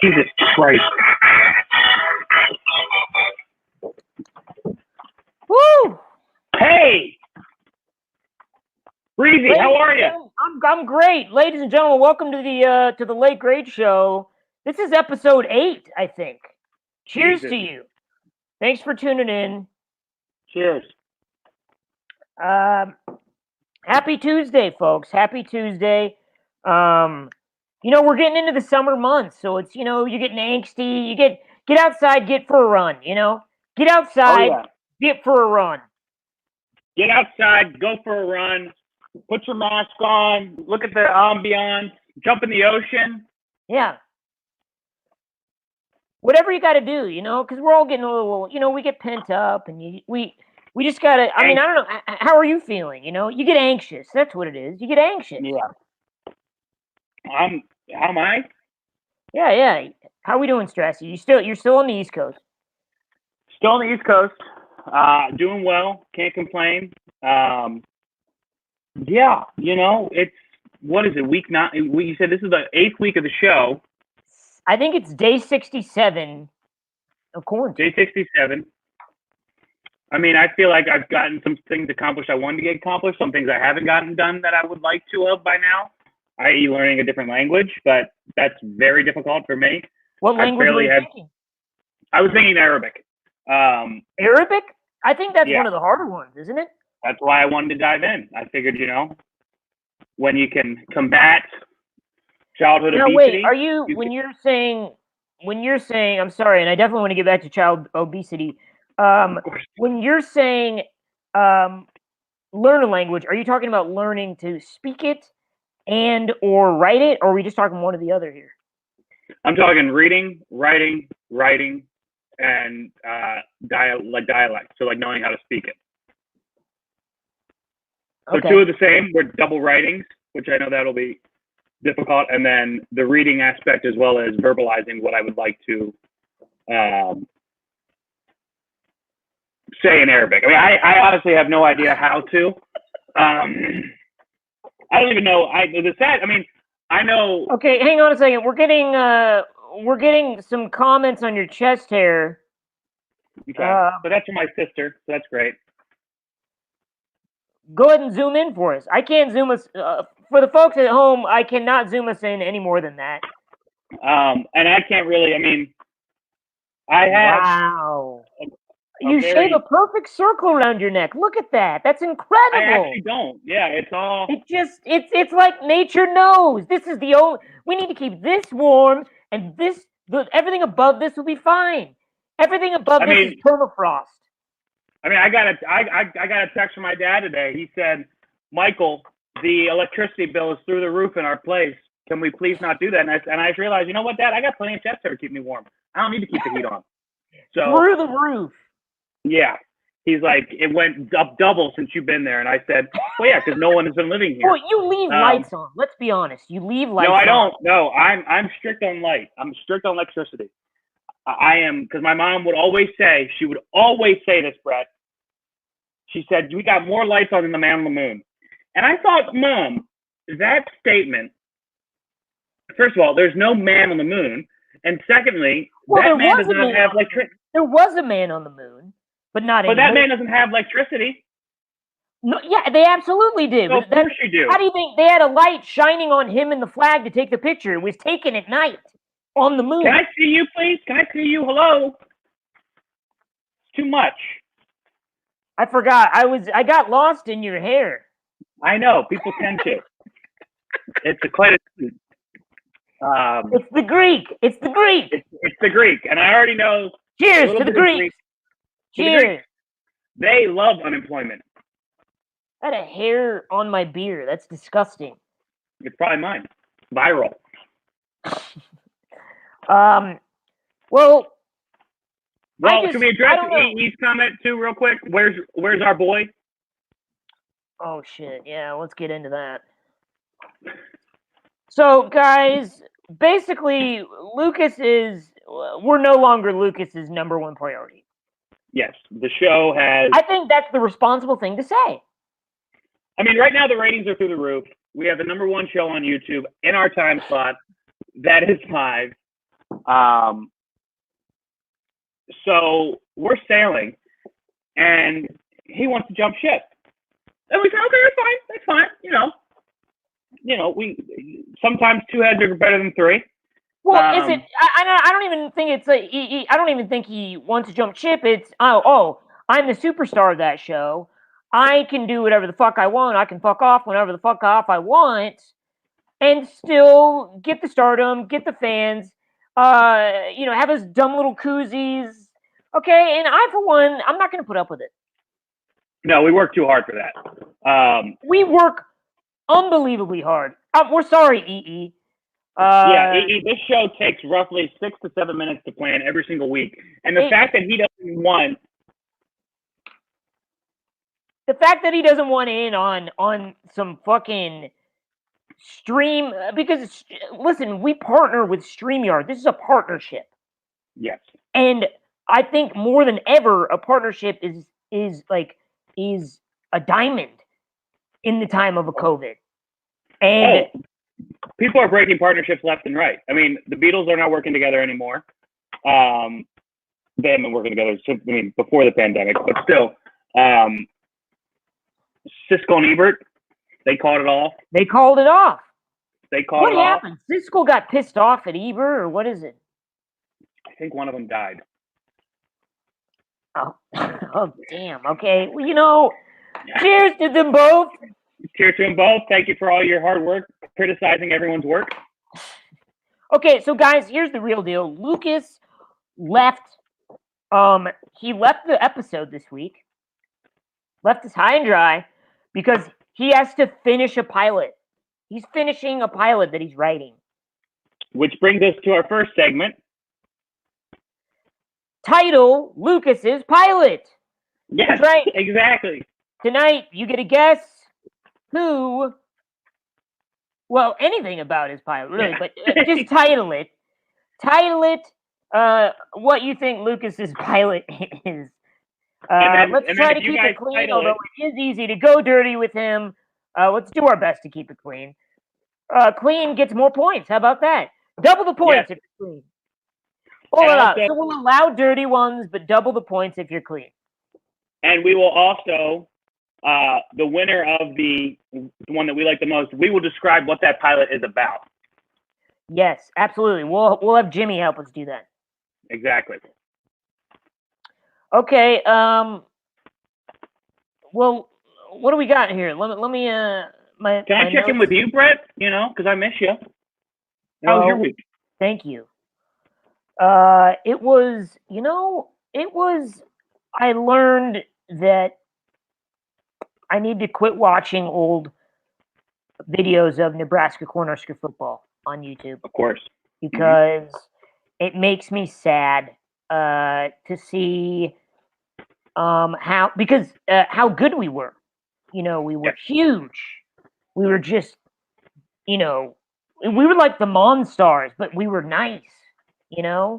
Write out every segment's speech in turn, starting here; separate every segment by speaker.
Speaker 1: Jesus Christ.
Speaker 2: Woo!
Speaker 1: Hey! Breezy, how are you?
Speaker 2: I'm great. Ladies and gentlemen, welcome to the Late Grade Show. This is episode 8, I think. Cheers
Speaker 1: Jesus.
Speaker 2: to you. Thanks for tuning in.
Speaker 1: Cheers.
Speaker 2: Happy Tuesday, folks. Happy Tuesday. We're getting into the summer months, so it's, you're getting angsty. You get outside, get for a run, Get outside, get for a run.
Speaker 1: Get outside, go for a run, put your mask on, look at the ambiance, jump in the ocean.
Speaker 2: Yeah. Whatever you got to do, because we're all getting a little, we get pent up, and we just got to, I don't know, how are you feeling, You get anxious, that's what it is, you get anxious.
Speaker 1: Yeah. How am I?
Speaker 2: Yeah. How are we doing, Stressy? You're still on the East Coast?
Speaker 1: Still on the East Coast, doing well, can't complain. Yeah, it's, what is it, week 9, you said this is the 8th week of the show.
Speaker 2: I think it's day 67 of quarantine.
Speaker 1: Day 67. I mean, I feel like I've gotten some things accomplished I wanted to get accomplished, some things I haven't gotten done that I would like to have by now, i.e. learning a different language, but that's very difficult for me.
Speaker 2: What language were you thinking?
Speaker 1: I was thinking Arabic.
Speaker 2: Arabic? I think that's one of the harder ones, isn't it?
Speaker 1: That's why I wanted to dive in. I figured, when you can combat childhood obesity.
Speaker 2: Wait, are you, when you're saying, I'm sorry, and I definitely want to get back to child obesity. When you're saying learn a language, are you talking about learning to speak it and or write it, or are we just talking one or the other here?
Speaker 1: I'm talking reading, writing, and dialect. So like knowing how to speak it. So two of the same with double writings, which I know that'll be difficult, and then the reading aspect as well as verbalizing what I would like to say in Arabic. I mean, I honestly have no idea how to. I don't even know. I know.
Speaker 2: Okay, hang on a second. We're getting some comments on your chest hair.
Speaker 1: Okay, so that's from my sister. So that's great.
Speaker 2: Go ahead and zoom in for us. I can't zoom us. For the folks at home, I cannot zoom us in any more than that.
Speaker 1: And I can't really, I have...
Speaker 2: Wow. You shave a perfect circle around your neck. Look at that. That's incredible.
Speaker 1: I actually don't. Yeah, it's all...
Speaker 2: It's like nature knows. This is the only... We need to keep this warm, and everything above this will be fine. Everything above this is permafrost. I got a text from my dad today. He said, Michael, the electricity bill is through the roof in our place. Can we please not do that? And I realized, you know what, Dad? I got plenty of chest hair to keep me warm. I don't need to keep the heat on. So through the roof.
Speaker 1: Yeah. He's like, it went up double since you've been there. And I said, well, yeah, because no one has been living here.
Speaker 2: Well, you leave lights on. Let's be honest. You leave lights on.
Speaker 1: No, I don't. No, I'm strict on light. I'm strict on electricity. I am, because my mom would always say, this, Brett. She said, we got more lights on than the man on the moon. And I thought, Mom, that statement, first of all, there's no man on the moon. And secondly, that man does not have electricity.
Speaker 2: There was a man on the moon, but not anymore.
Speaker 1: But that man doesn't have electricity.
Speaker 2: No, yeah, they absolutely did.
Speaker 1: So of course you do.
Speaker 2: How do you think they had a light shining on him and the flag to take the picture? It was taken at night on the moon.
Speaker 1: Can I see you, please? Can I see you? Hello? It's too much.
Speaker 2: I forgot. I got lost in your hair.
Speaker 1: I know. People tend to. It's quite a...
Speaker 2: it's the Greek. It's the Greek.
Speaker 1: It's the Greek. And I already know...
Speaker 2: Cheers to the Greeks. Cheers.
Speaker 1: They love unemployment.
Speaker 2: I had a hair on my beard. That's disgusting.
Speaker 1: It's probably mine. Viral.
Speaker 2: Well,
Speaker 1: can we address E's comment too real quick? Where's our boy?
Speaker 2: Oh shit, yeah, let's get into that. So guys, basically we're no longer Lucas's number one priority.
Speaker 1: Yes, the show has...
Speaker 2: I think that's the responsible thing to say.
Speaker 1: Right now the ratings are through the roof. We have the number one show on YouTube in our time slot. That is live. So we're sailing, and he wants to jump ship. And we said, okay, that's fine. We sometimes 2 heads are better than 3.
Speaker 2: Well, is it? I don't even think it's I don't even think he wants to jump ship. It's I'm the superstar of that show. I can do whatever the fuck I want. I can fuck off whenever the fuck off I want, and still get the stardom, get the fans. Have his dumb little koozies. Okay, and I, for one, I'm not going to put up with it.
Speaker 1: No, we work too hard for that.
Speaker 2: We work unbelievably hard. We're sorry, EE.
Speaker 1: This show takes roughly 6 to 7 minutes to plan every single week, and the fact that he doesn't want
Speaker 2: in on some fucking stream, because listen, we partner with StreamYard. This is a partnership.
Speaker 1: Yes,
Speaker 2: and I think more than ever, a partnership is a diamond in the time of a COVID. And
Speaker 1: people are breaking partnerships left and right. I mean, the Beatles are not working together anymore. They haven't been working together since, before the pandemic, but still. Siskel and Ebert, they called it off. What
Speaker 2: happened? Siskel got pissed off at Ebert, or what is it?
Speaker 1: I think one of them died.
Speaker 2: Oh, damn. Okay. Well, cheers to them both.
Speaker 1: Cheers to them both. Thank you for all your hard work, criticizing everyone's work.
Speaker 2: Okay, so guys, here's the real deal. Lucas left. He left the episode this week. Left us high and dry because he has to finish a pilot. He's finishing a pilot that he's writing.
Speaker 1: Which brings us to our first segment.
Speaker 2: Title, Lucas's pilot.
Speaker 1: Yes,
Speaker 2: that's right.
Speaker 1: Exactly.
Speaker 2: Tonight, you get a guess who, well, anything about his pilot, really, but just title it. What you think Lucas's pilot is. Let's try to keep it clean, although it is easy to go dirty with him. Let's do our best to keep it clean. Clean gets more points. How about that? Double the points if you're clean. So we'll allow dirty ones, but double the points if you're clean.
Speaker 1: And we will also, the winner of the one that we like the most, we will describe what that pilot is about.
Speaker 2: Yes, absolutely. We'll have Jimmy help us do that.
Speaker 1: Exactly.
Speaker 2: Okay. Well, what do we got here? Let me. Can
Speaker 1: I check in with you, Brett? Because I miss you. How was your week?
Speaker 2: Thank you. It was. I learned that I need to quit watching old videos of Nebraska Cornhusker football on YouTube.
Speaker 1: Of course.
Speaker 2: Because it makes me sad to see how good we were. We were huge. We were just, we were like the Monstars, but we were nice,
Speaker 1: Yeah.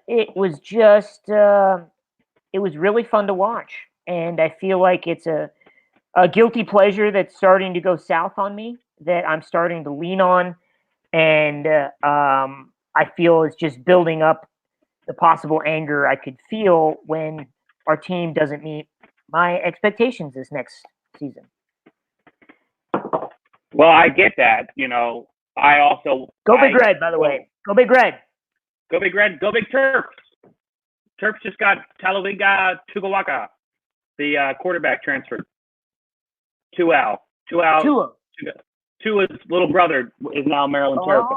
Speaker 2: It was just, it was really fun to watch. And I feel like it's a guilty pleasure that's starting to go south on me, that I'm starting to lean on. And I feel it's just building up the possible anger I could feel when our team doesn't meet my expectations this next season.
Speaker 1: Well, I get that. I also...
Speaker 2: Go Big Red, by the way. Go Big Red.
Speaker 1: Go Big Red. Go Big Terps. Terps just got Talaliga Tugawaka, the quarterback, transferred. Tua's little brother is now Maryland Terp.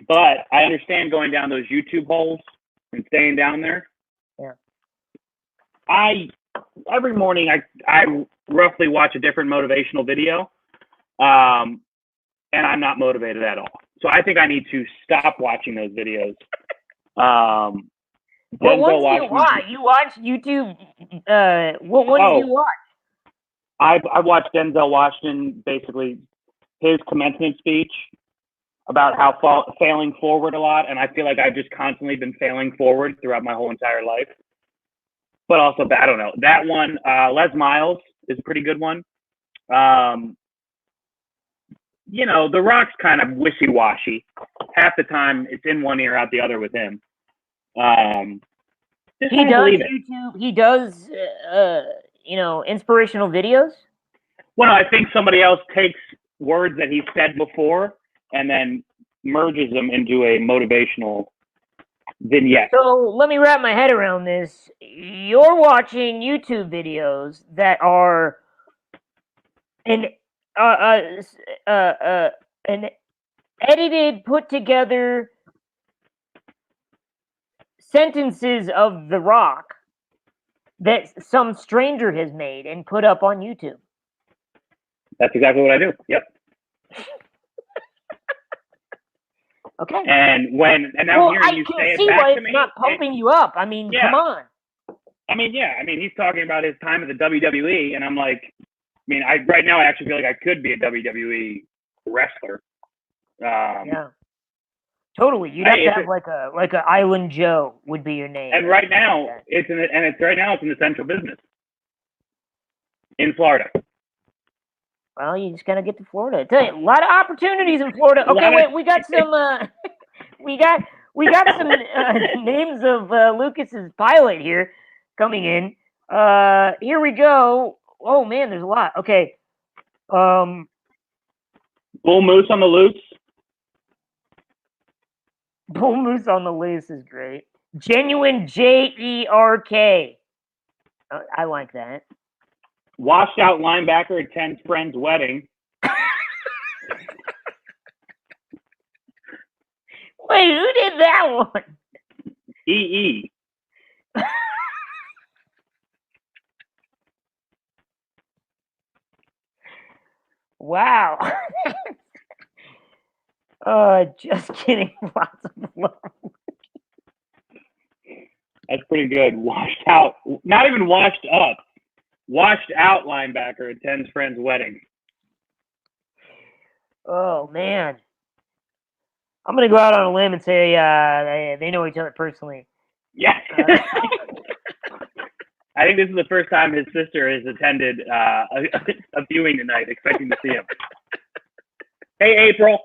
Speaker 1: But I understand going down those YouTube holes and staying down there.
Speaker 2: Yeah.
Speaker 1: Every morning I roughly watch a different motivational video, and I'm not motivated at all. So I think I need to stop watching those videos.
Speaker 2: What ones do you watch? You watch YouTube? What ones do you watch?
Speaker 1: I watched Denzel Washington, basically his commencement speech about how failing forward a lot, and I feel like I've just constantly been failing forward throughout my whole entire life. But also, I don't know. That one, Les Miles is a pretty good one. The Rock's kind of wishy-washy. Half the time, it's in one ear, out the other with him.
Speaker 2: He does YouTube. He does, inspirational videos.
Speaker 1: Well, I think somebody else takes words that he said before and then merges them into a motivational vignette.
Speaker 2: So let me wrap my head around this. You're watching YouTube videos that are an edited, put together sentences of The Rock that some stranger has made and put up on YouTube.
Speaker 1: That's exactly what I do. Yep.
Speaker 2: Okay.
Speaker 1: And now hearing you say it back to me,
Speaker 2: it's not pumping you up. I mean, come on.
Speaker 1: I mean, he's talking about his time at the WWE, and I'm like, right now I actually feel like I could be a WWE wrestler.
Speaker 2: Yeah. Totally. You'd have to have like a Island Joe would be your name.
Speaker 1: And right now it's in the essential business in Florida.
Speaker 2: Well, you just gotta get to Florida. I tell you, a lot of opportunities in Florida. Okay, wait, we got some. We got some names of Lucas's pilot here coming in. Here we go. Oh man, there's a lot. Okay.
Speaker 1: Bull Moose on the Loose.
Speaker 2: Bull Moose on the Loose is great. Genuine JERK. I like that.
Speaker 1: Washed out linebacker attends friend's wedding.
Speaker 2: Wait, who did that one?
Speaker 1: EE.
Speaker 2: Wow. Just kidding. Lots of love.
Speaker 1: That's pretty good. Washed out. Not even washed up. Washed out linebacker attends friend's wedding.
Speaker 2: Oh, man. I'm going to go out on a limb and say they know each other personally.
Speaker 1: Yeah. I think this is the first time his sister has attended a viewing tonight, expecting to see him. Hey, April.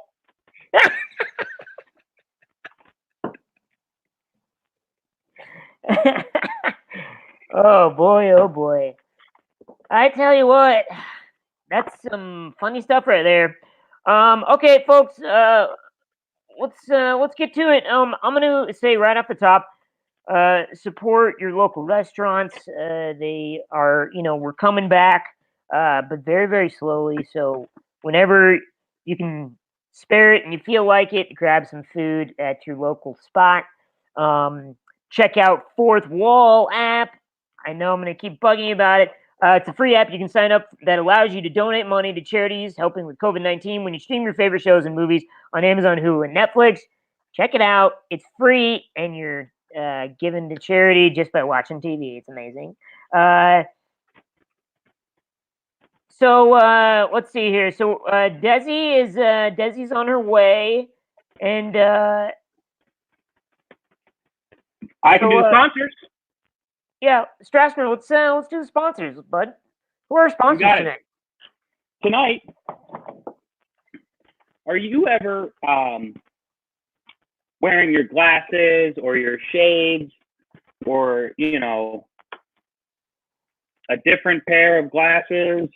Speaker 2: Oh boy. I tell you what, that's some funny stuff right there. Okay, folks, let's get to it. I'm gonna say right off the top, support your local restaurants. They are, we're coming back, but very, very slowly. So whenever you can spare it and you feel like it, grab some food at your local spot. Check out Fourth Wall app. I know I'm going to keep bugging you about it. It's a free app you can sign up that allows you to donate money to charities helping with COVID-19 when you stream your favorite shows and movies on Amazon, Hulu, and Netflix. Check it out. It's free, and you're given to charity just by watching TV. It's amazing. So let's see here. So Desi's on her way, and
Speaker 1: I can do the sponsors.
Speaker 2: Yeah, Strassner, let's do the sponsors, bud. Who are our sponsors tonight?
Speaker 1: Tonight, are you ever wearing your glasses or your shades or, a different pair of glasses?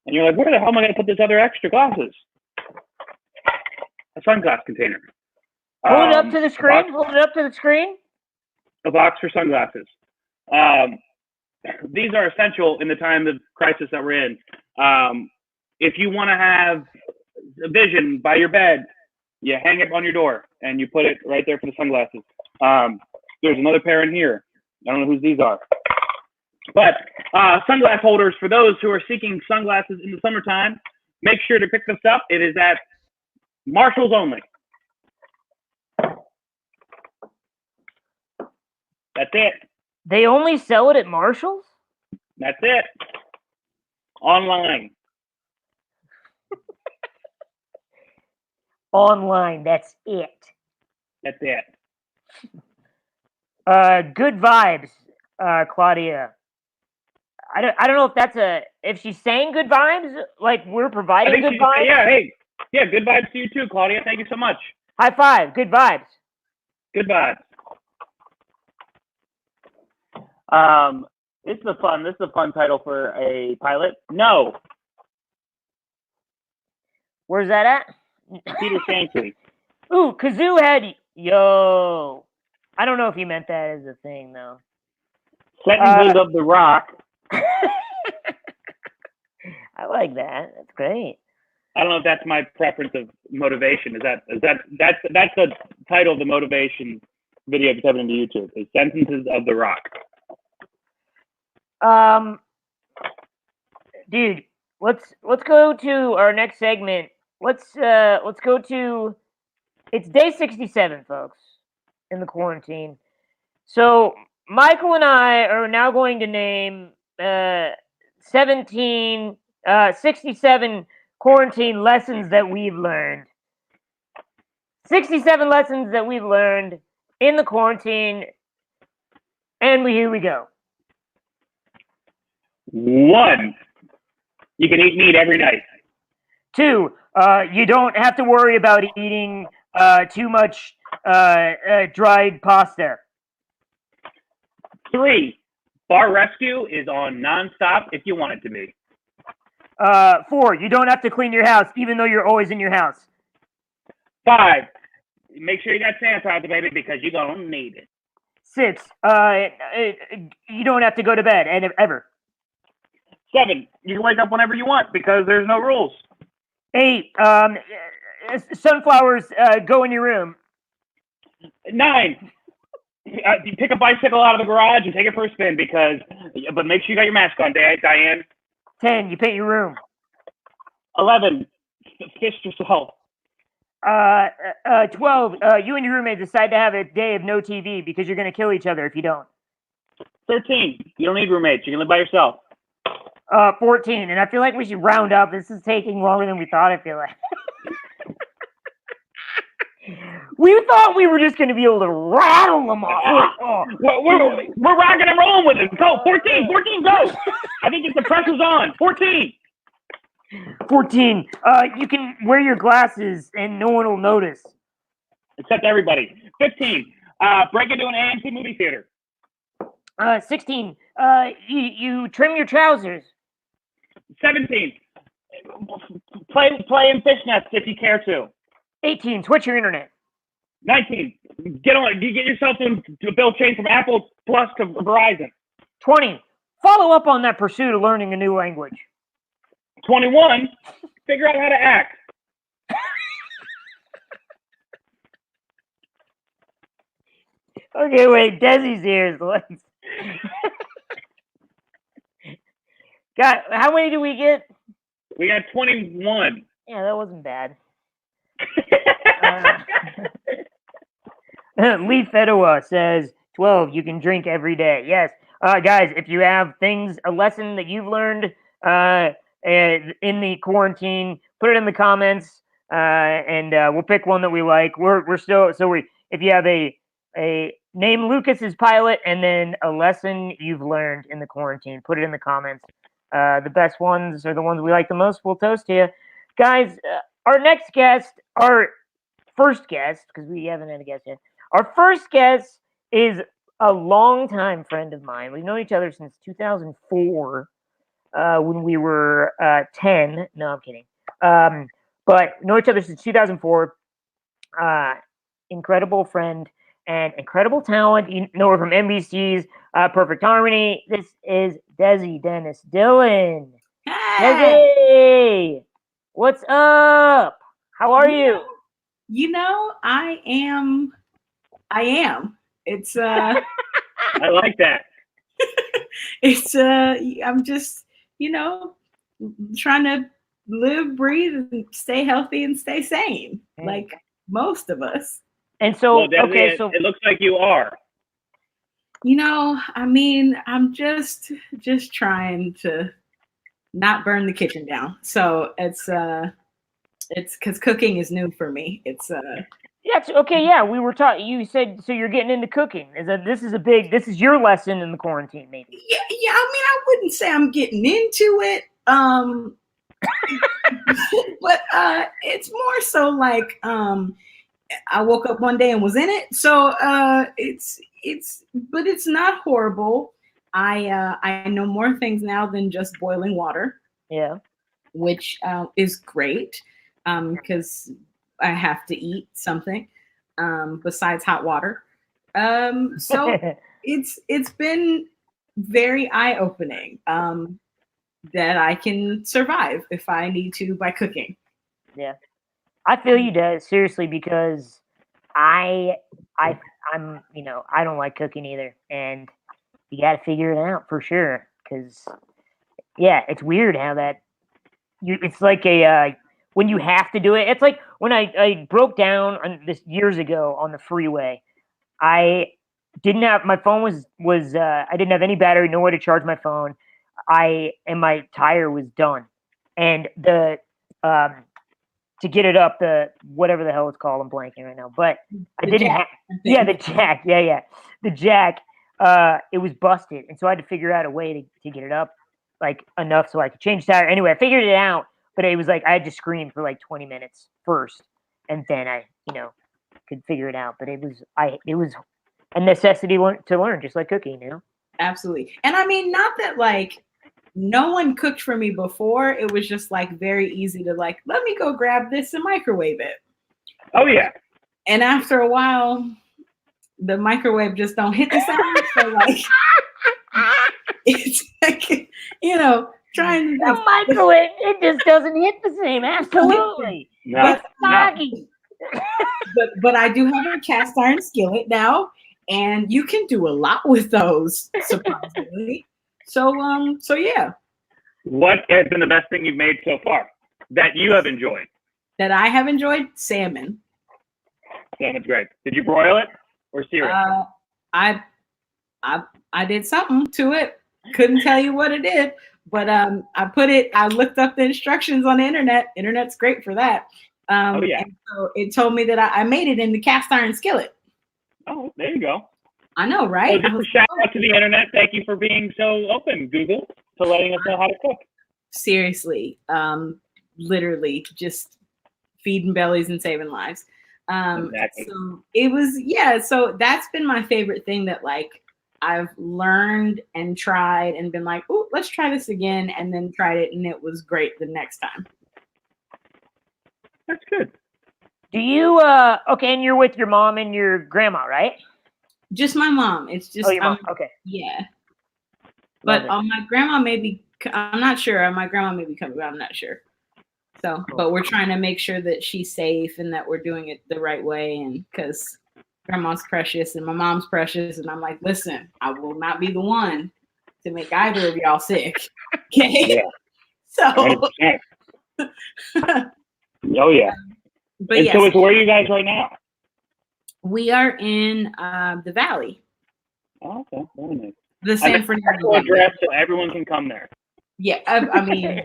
Speaker 1: And you're like, where the hell am I going to put this other extra glasses? A sunglass container.
Speaker 2: Hold it up to the screen. Hold it up to the screen.
Speaker 1: A box for sunglasses. These are essential in the time of crisis that we're in. If you want to have vision by your bed, you hang it on your door and you put it right there for the sunglasses. There's another pair in here. I don't know whose these are. But sunglass holders for those who are seeking sunglasses in the summertime, make sure to pick this up. It is at Marshall's only. That's it.
Speaker 2: They only sell it at Marshall's?
Speaker 1: That's it. Online.
Speaker 2: Online, that's it.
Speaker 1: That's it.
Speaker 2: Good vibes, Claudia. I don't know if she's saying good vibes, like we're providing good vibes.
Speaker 1: Yeah, good vibes to you too, Claudia. Thank you so much.
Speaker 2: High five, good vibes.
Speaker 1: Good vibes. This is a fun title for a pilot. No.
Speaker 2: Where's that at?
Speaker 1: Peter Shankly.
Speaker 2: Ooh, Kazoo had yo. I don't know if he meant that as a thing though.
Speaker 1: Sentences of the Rock.
Speaker 2: I like that. That's great.
Speaker 1: I don't know if that's my preference of motivation. That's the title of the motivation video that's happening to YouTube. Is Sentences of the Rock.
Speaker 2: Dude, let's go to our next segment. Let's go to. It's day 67, folks, in the quarantine. So Michael and I are now going to name 67 quarantine lessons that we've learned. 67 lessons that we've learned in the quarantine, and here we go.
Speaker 1: 1, you can eat meat every night.
Speaker 2: 2, you don't have to worry about eating too much dried pasta.
Speaker 1: 3, bar rescue is on nonstop if you want it to be.
Speaker 2: 4, you don't have to clean your house even though you're always in your house.
Speaker 1: 5, make sure you got sanitizer, baby, because you're gonna need it.
Speaker 2: 6, you don't have to go to bed ever.
Speaker 1: 7, you can wake up whenever you want because there's no rules.
Speaker 2: 8, sunflowers go in your room.
Speaker 1: 9, you pick a bicycle out of the garage and take it for a spin but make sure you got your mask on, Diane.
Speaker 2: 10, you paint your room.
Speaker 1: 11, fist yourself.
Speaker 2: 12, you and your roommate decide to have a day of no TV because you're going to kill each other if you don't.
Speaker 1: 13, you don't need roommates. You can live by yourself.
Speaker 2: 14, and I feel like we should round up. This is taking longer than we thought, I feel like. We thought we were just going to be able to rattle them off.
Speaker 1: We're rocking and rolling with it. Go, 14, go. I think the pressure's on. 14.
Speaker 2: 14, you can wear your glasses and no one will notice.
Speaker 1: Except everybody. 15, break into an AMC movie theater.
Speaker 2: 16, you trim your trousers.
Speaker 1: 17, play in fishnets if you care to.
Speaker 2: 18, switch your internet.
Speaker 1: 19, get yourself into a bill change from Apple Plus to Verizon.
Speaker 2: 20, follow up on that pursuit of learning a new language.
Speaker 1: 21, figure out how to act.
Speaker 2: Okay, wait, Desi's here. God, how many do we get?
Speaker 1: We got 21.
Speaker 2: Yeah, that wasn't bad. Lee Fedua says 12, you can drink every day. Yes. Guys, if you have a lesson that you've learned in the quarantine, put it in the comments, and we'll pick one that we like. If you have a name Lucas's pilot and then a lesson you've learned in the quarantine, put it in the comments. The best ones are the ones we like the most. We'll toast to you. Guys, our first guest, because we haven't had a guest yet. Our first guest is a longtime friend of mine. We've known each other since 2004, when we were 10. No, I'm kidding. But know each other since 2004. Incredible friend and incredible talent. You know her from NBC's Perfect Harmony. This is Desi Dennis-Dylan. Hey! Desi! What's up? How are you?
Speaker 3: I am. It's
Speaker 1: I like that.
Speaker 3: I'm just, trying to live, breathe, and stay healthy and stay sane, like most of us.
Speaker 2: And so,
Speaker 1: Desi, it looks like you are.
Speaker 3: I'm just trying to not burn the kitchen down. So it's because cooking is new for me. It's
Speaker 2: Yes. Okay. Yeah, we were talking. You said so. You're getting into cooking. This is your lesson in the quarantine, maybe.
Speaker 3: Yeah. I mean, I wouldn't say I'm getting into it. But it's more so like I woke up one day and was in it. So but it's not horrible. I know more things now than just boiling water.
Speaker 2: Yeah.
Speaker 3: Which is great because I have to eat something besides hot water. So it's been very eye-opening that I can survive if I need to by cooking.
Speaker 2: Yeah, I feel you, Des, seriously, because I'm I don't like cooking either, and you got to figure it out for sure. Because yeah, it's weird how that it's like a when you have to do it. It's like when I broke down on this years ago on the freeway. I didn't have my phone was I didn't have any battery, no way to charge my phone. And my tire was done, and the to get it up, the whatever the hell it's called, I'm blanking right now, but I didn't have the jack, the jack. It was busted, and so I had to figure out a way to get it up like enough so I could change tire. Anyway, I figured it out, but it was like I had to scream for like 20 minutes first, and then I could figure it out. But it was a necessity to learn, just like cooking.
Speaker 3: Absolutely. And I mean, not that like no one cooked for me before. It was just like very easy to like, let me go grab this and microwave it.
Speaker 1: Oh yeah.
Speaker 3: And after a while, the microwave just don't hit the same. So like, it's like, trying to
Speaker 2: the microwave, it just doesn't hit the same. Absolutely.
Speaker 1: No.
Speaker 3: But I do have a cast iron skillet now, and you can do a lot with those, surprisingly. So yeah.
Speaker 1: What has been the best thing you've made so far that you have enjoyed?
Speaker 3: That I have enjoyed? Salmon.
Speaker 1: Salmon's great. Did you broil it or sear it?
Speaker 3: I did something to it. Couldn't tell you what it did, but I looked up the instructions on the internet. Internet's great for that. And so it told me that I made it in the cast iron skillet.
Speaker 1: Oh, there you go.
Speaker 3: I know, right?
Speaker 1: So just a shout out to the internet. Thank you for being so open, Google, to letting us know how to cook.
Speaker 3: Seriously, literally just feeding bellies and saving lives.
Speaker 1: Exactly.
Speaker 3: So it was, so that's been my favorite thing that like I've learned and tried and been like, oh, let's try this again, and then tried it and it was great the next time.
Speaker 1: That's good.
Speaker 2: Do you okay, and you're with your mom and your grandma, right?
Speaker 3: Just my mom. It's just
Speaker 2: your mom. Okay.
Speaker 3: Yeah. But my grandma may be, I'm not sure. My grandma may be coming, but I'm not sure. So, but we're trying to make sure that she's safe and that we're doing it the right way. And because grandma's precious and my mom's precious. And I'm like, listen, I will not be the one to make either of y'all sick. Okay.
Speaker 1: Yeah.
Speaker 3: So.
Speaker 1: Oh, yeah.
Speaker 3: But
Speaker 1: and
Speaker 3: yes,
Speaker 1: so where are you guys right now?
Speaker 3: We are in the Valley.
Speaker 1: Oh, okay. Very nice.
Speaker 3: The San Fernando
Speaker 1: address so everyone can come there.
Speaker 3: Yeah, I mean,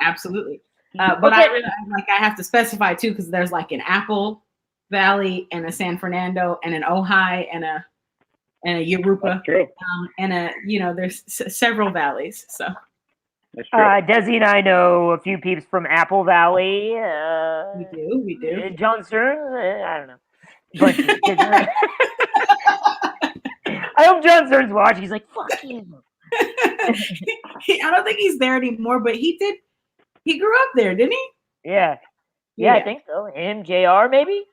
Speaker 3: absolutely. But I have to specify too, because there's like an Apple Valley and a San Fernando and an Ojai and a Yoruba.
Speaker 1: That's true.
Speaker 3: And there's several valleys. So.
Speaker 2: Desi and I know a few peeps from Apple Valley.
Speaker 3: We do.
Speaker 2: John Stearns, I don't know. I hope John Stearns watch. He's like, fuck him.
Speaker 3: I don't think he's there anymore, but he did. He grew up there, didn't he?
Speaker 2: Yeah, I think so. Him, JR, maybe?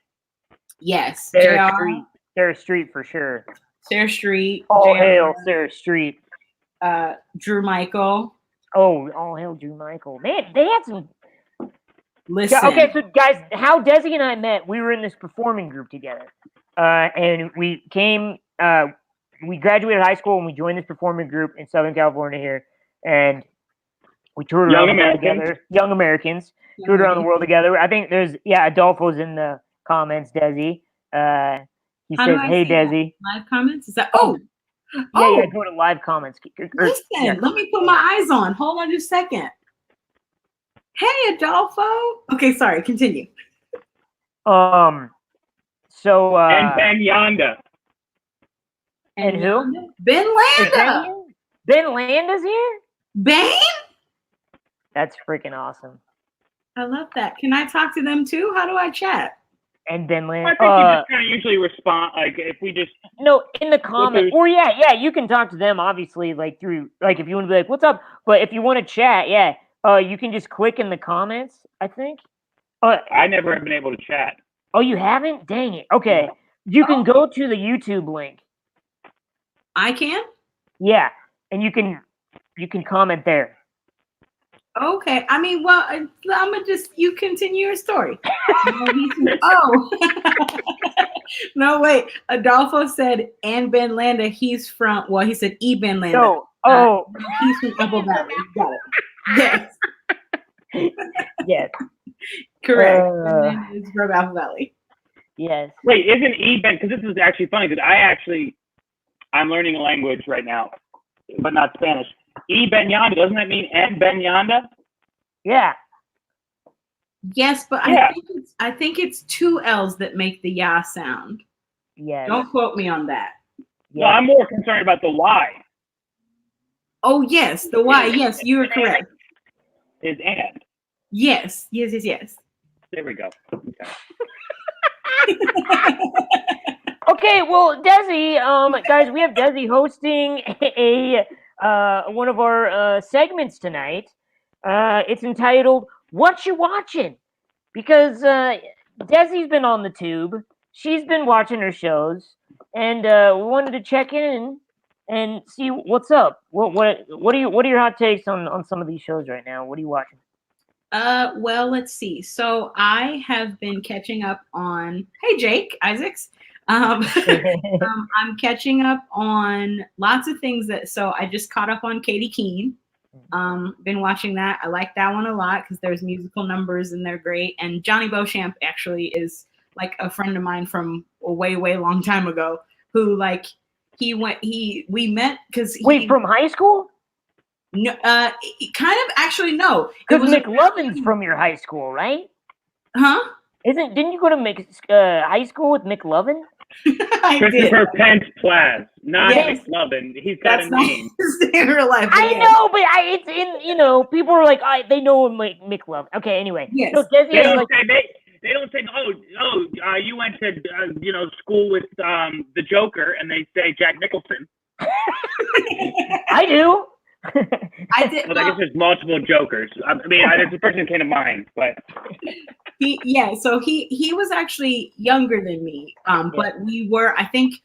Speaker 3: Yes.
Speaker 2: Sarah Street for sure.
Speaker 3: Sarah Street.
Speaker 2: All hail Sarah Street.
Speaker 3: Drew Michael.
Speaker 2: Oh, all hail Drew Michael. Man, they had some.
Speaker 3: Listen.
Speaker 2: Okay, so guys, how Desi and I met, we were in this performing group together. And we came, we graduated high school and we joined this performing group in Southern California here. And we toured around the world together. Young Americans. Toured around the world together. I think there's, Adolfo's in the comments, Desi. He says, hey, Desi.
Speaker 3: Live comments? Is that,
Speaker 2: Yeah, go to live comments.
Speaker 3: Listen, let me put my eyes on. Hold on just a second. Hey, Adolfo. Okay, sorry, continue.
Speaker 2: So
Speaker 1: and Ben Yonda.
Speaker 2: And who?
Speaker 3: Ben Landa.
Speaker 2: Ben Landa's here?
Speaker 3: Bane?
Speaker 2: That's freaking awesome.
Speaker 3: I love that. Can I talk to them too? How do I chat?
Speaker 2: And Ben Landa.
Speaker 1: I think you just kind of usually respond, like, if we just...
Speaker 2: No, in the comments. Or, yeah, you can talk to them, obviously, like, through, like, if you want to be like, what's up? But if you want to chat, yeah, you can just click in the comments, I think.
Speaker 1: I never have been able to chat.
Speaker 2: Oh, you haven't? Dang it. Okay.
Speaker 1: No.
Speaker 2: You can go to the YouTube link.
Speaker 3: I can?
Speaker 2: Yeah, and you can comment there.
Speaker 3: Okay. I mean, well, I'm gonna you continue your story. Oh. No, wait. Adolfo said, and Ben Landa, he said E. Ben Landa.
Speaker 2: No.
Speaker 3: He's from Apple Valley. Got it. Yes.
Speaker 2: Yes.
Speaker 3: Correct. Ben Landa is from Apple Valley.
Speaker 2: Yes.
Speaker 1: Wait, isn't E. Ben, because this is actually funny, because I'm learning a language right now, but not Spanish. E. Ben Yonda, doesn't that mean and Ben Yonda?
Speaker 2: Yeah.
Speaker 3: Yes, but yeah. I think it's two L's that make the ya sound.
Speaker 2: Yes.
Speaker 3: Don't quote me on that.
Speaker 1: Well, I'm more concerned about the Y.
Speaker 3: Oh, yes, the Y. Yes, you are correct.
Speaker 1: Is and.
Speaker 3: Yes. There
Speaker 1: we go.
Speaker 2: Okay, well, Desi, guys, we have Desi hosting one of our segments tonight. It's entitled "What You Watching?" Because Desi's been on the tube. She's been watching her shows, and we wanted to check in and see what's up. What are your hot takes on some of these shows right now? What are you watching?
Speaker 3: Well, let's see. So I have been catching up on. Hey, Jake Isaacs. I'm catching up on lots of things so I just caught up on Katie Keene. Been watching that. I like that one a lot because there's musical numbers and they're great. And Johnny Beauchamp actually is like a friend of mine from a way long time ago who we met because
Speaker 2: from high school?
Speaker 3: No, kind of actually no.
Speaker 2: Because McLovin's from your high school, right?
Speaker 3: Huh?
Speaker 2: Didn't you go to high school with McLovin?
Speaker 1: Christopher Pence Plaz, not McLovin. He's got a name.
Speaker 3: In real life.
Speaker 2: I know, but it's in, people are like, they know him like McLovin. Okay, anyway.
Speaker 3: Yes.
Speaker 2: So
Speaker 1: they don't say, you went to, school with the Joker, and they say Jack Nicholson.
Speaker 2: I do.
Speaker 3: I did.
Speaker 1: Well, I guess there's multiple Jokers. I mean, there's a person that came to mind, but
Speaker 3: so he was actually younger than me. But I think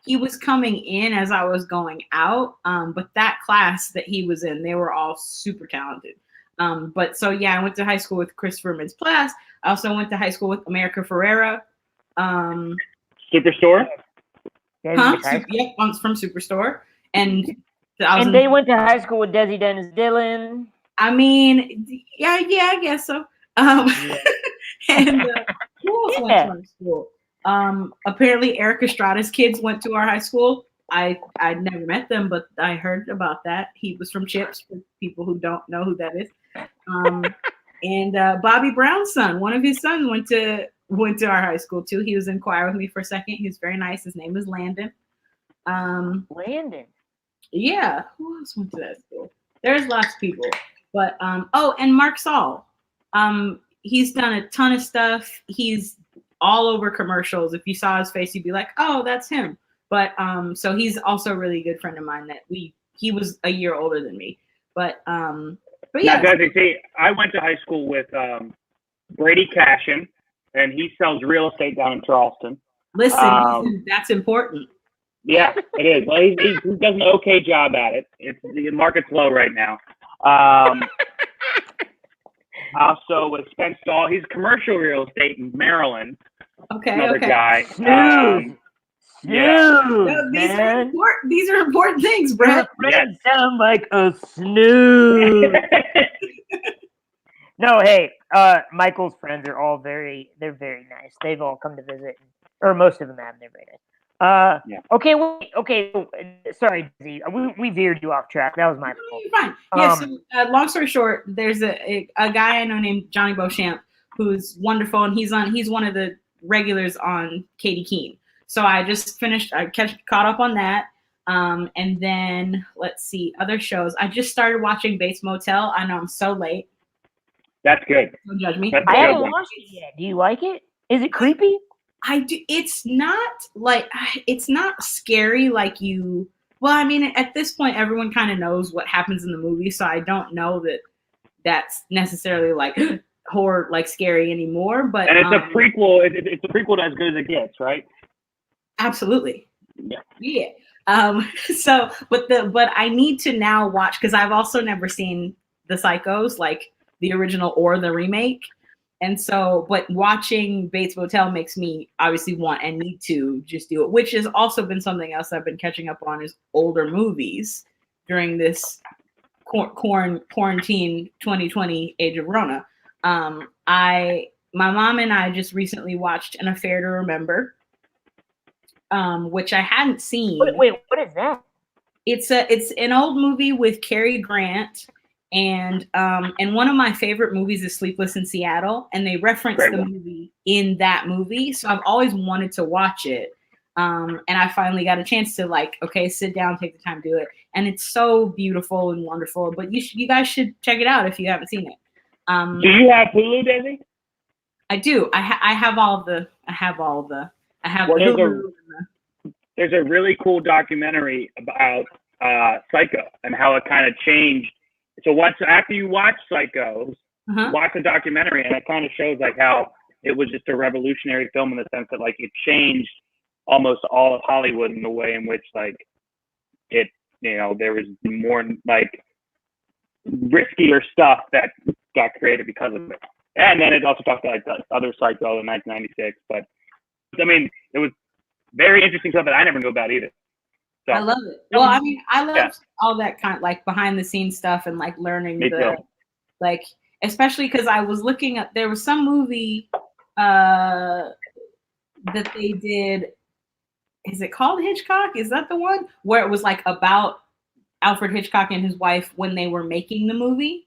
Speaker 3: he was coming in as I was going out. But that class that he was in, they were all super talented. I went to high school with Christopher Mintz-Plasse. I also went to high school with America Ferrera.
Speaker 1: Superstore?
Speaker 3: Yep, from Superstore. And
Speaker 2: they went to high school with Desi Dennis-Dylan.
Speaker 3: I mean, yeah, I guess so. And who else went to our school? Apparently, Eric Estrada's kids went to our high school. I'd never met them, but I heard about that. He was from Chips, for people who don't know who that is. And Bobby Brown's son, one of his sons, went to our high school too. He was in choir with me for a second. He was very nice. His name is Landon.
Speaker 2: Landon.
Speaker 3: Yeah, who else went to that school? There's lots of people, but and Mark Saul. He's done a ton of stuff. He's all over commercials. If you saw his face, you'd be like, "Oh, that's him." But so he's also a really good friend of mine. He was a year older than me, but yeah.
Speaker 1: Now, guys, I went to high school with Brady Cashin, and he sells real estate down in Charleston.
Speaker 3: Listen, that's important.
Speaker 1: Yeah, it is. Well, he does an okay job at it. The market's low right now. Also with Spence Dahl, he's commercial real estate in Maryland.
Speaker 3: Okay,
Speaker 1: another guy.
Speaker 3: These are important things, Brett.
Speaker 2: Friends sound like a snooze. No, hey, Michael's friends are all very nice. They've all come to visit, or most of them have. They're very nice. Okay, sorry, Z. We veered you off track. That was my fault.
Speaker 3: You're fine. Yeah. So, long story short, there's a guy I know named Johnny Beauchamp who's wonderful, and he's one of the regulars on Katie Keene. So I just finished. I caught up on that. And then let's see other shows. I just started watching Bates Motel. I know I'm so late.
Speaker 1: That's good.
Speaker 3: Don't judge me.
Speaker 2: I haven't watched it yet. Do you like it? Is it creepy?
Speaker 3: I do. It's not scary like you. Well, I mean, at this point, everyone kind of knows what happens in the movie, so I don't know that that's necessarily like horror, like scary anymore. But
Speaker 1: and it's a prequel. It's a prequel to As Good as It Gets, right?
Speaker 3: Absolutely.
Speaker 1: Yeah.
Speaker 3: So, but I need to now watch because I've also never seen the Psychos, like the original or the remake. And so, but watching Bates Motel makes me obviously want and need to just do it, which has also been something else I've been catching up on is older movies during this quarantine 2020 age of Rona. My mom and I just recently watched An Affair to Remember, which I hadn't seen.
Speaker 2: Wait, what is that?
Speaker 3: It's an old movie with Cary Grant. And one of my favorite movies is Sleepless in Seattle, and they reference the movie in that movie. So I've always wanted to watch it. And I finally got a chance to sit down, take the time to do it. And it's so beautiful and wonderful, but you guys should check it out if you haven't seen it.
Speaker 1: Do you have Hulu, Desi?
Speaker 3: I do. I have Hulu.
Speaker 1: There's a really cool documentary about Psycho and how it kind of changed. So after you watch Psycho, watch the documentary, and it kind of shows like how it was just a revolutionary film in the sense that like it changed almost all of Hollywood in the way in which like it, there was more like riskier stuff that got created because of it. And then it also talked about like the other Psycho in 1996. But I mean, it was very interesting stuff that I never knew about either. So,
Speaker 3: I love it. Well, I mean, I love all that kind of like behind the scenes stuff and like learning like, especially because I was looking at, there was some movie that they did. Is it called Hitchcock? Is that the one where it was like about Alfred Hitchcock and his wife when they were making the movie?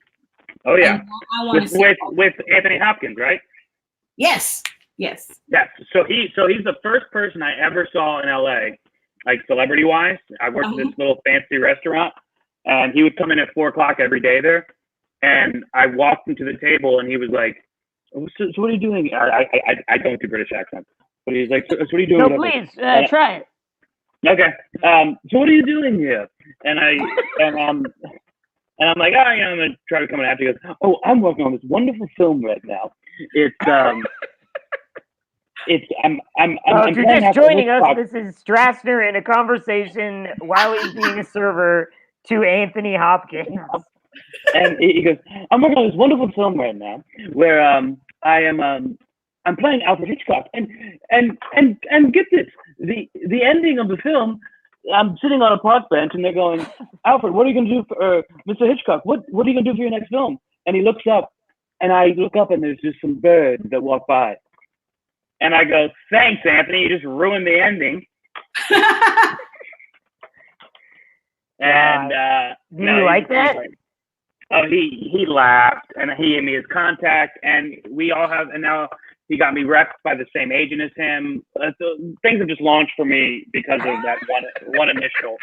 Speaker 1: Oh yeah,
Speaker 3: I want to see
Speaker 1: with Anthony Hopkins, right?
Speaker 3: Yes.
Speaker 1: So he's the first person I ever saw in LA. Like celebrity wise, I worked in this little fancy restaurant, and he would come in at 4:00 every day there. And I walked into the table, and he was like, "So what are you doing?" I don't do British accents, but he's like, "So what are you doing?"
Speaker 2: No, please try it.
Speaker 1: Okay. So what are you doing here? And I'm like, I'm gonna try to come in after. He goes, "Oh, I'm working on this wonderful film right now.
Speaker 2: If you're just joining us, this is Strassner in a conversation while he's being a server to Anthony Hopkins.
Speaker 1: And he goes, I'm working on this wonderful film right now where I'm playing Alfred Hitchcock. And get this, the ending of the film, I'm sitting on a park bench and they're going, Alfred, what are you going to do for Mr. Hitchcock? What are you going to do for your next film? And he looks up, and I look up, and there's just some birds that walk by. And I go, thanks, Anthony. You just ruined the ending. And
Speaker 2: do you like that?
Speaker 1: He laughed, and he gave me his contact, and we all have. And now he got me repped by the same agent as him. So things have just launched for me because of that one initial.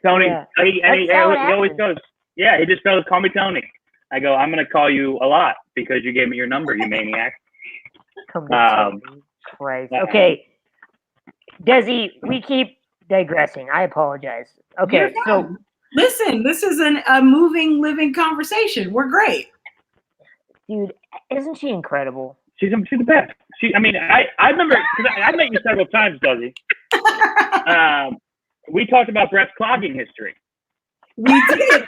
Speaker 1: Tony,
Speaker 2: Yeah.
Speaker 1: he always goes, yeah. He just goes, call me Tony. I go, I'm gonna call you a lot because you gave me your number, you maniac.
Speaker 2: Christ. Okay, Desi, we keep digressing. I apologize. Okay, so
Speaker 3: listen, this is a moving, living conversation. We're great,
Speaker 2: dude. Isn't she incredible?
Speaker 1: She's the best. I remember because I met you several times, Desi. We talked about Brett's clogging history.
Speaker 3: We did.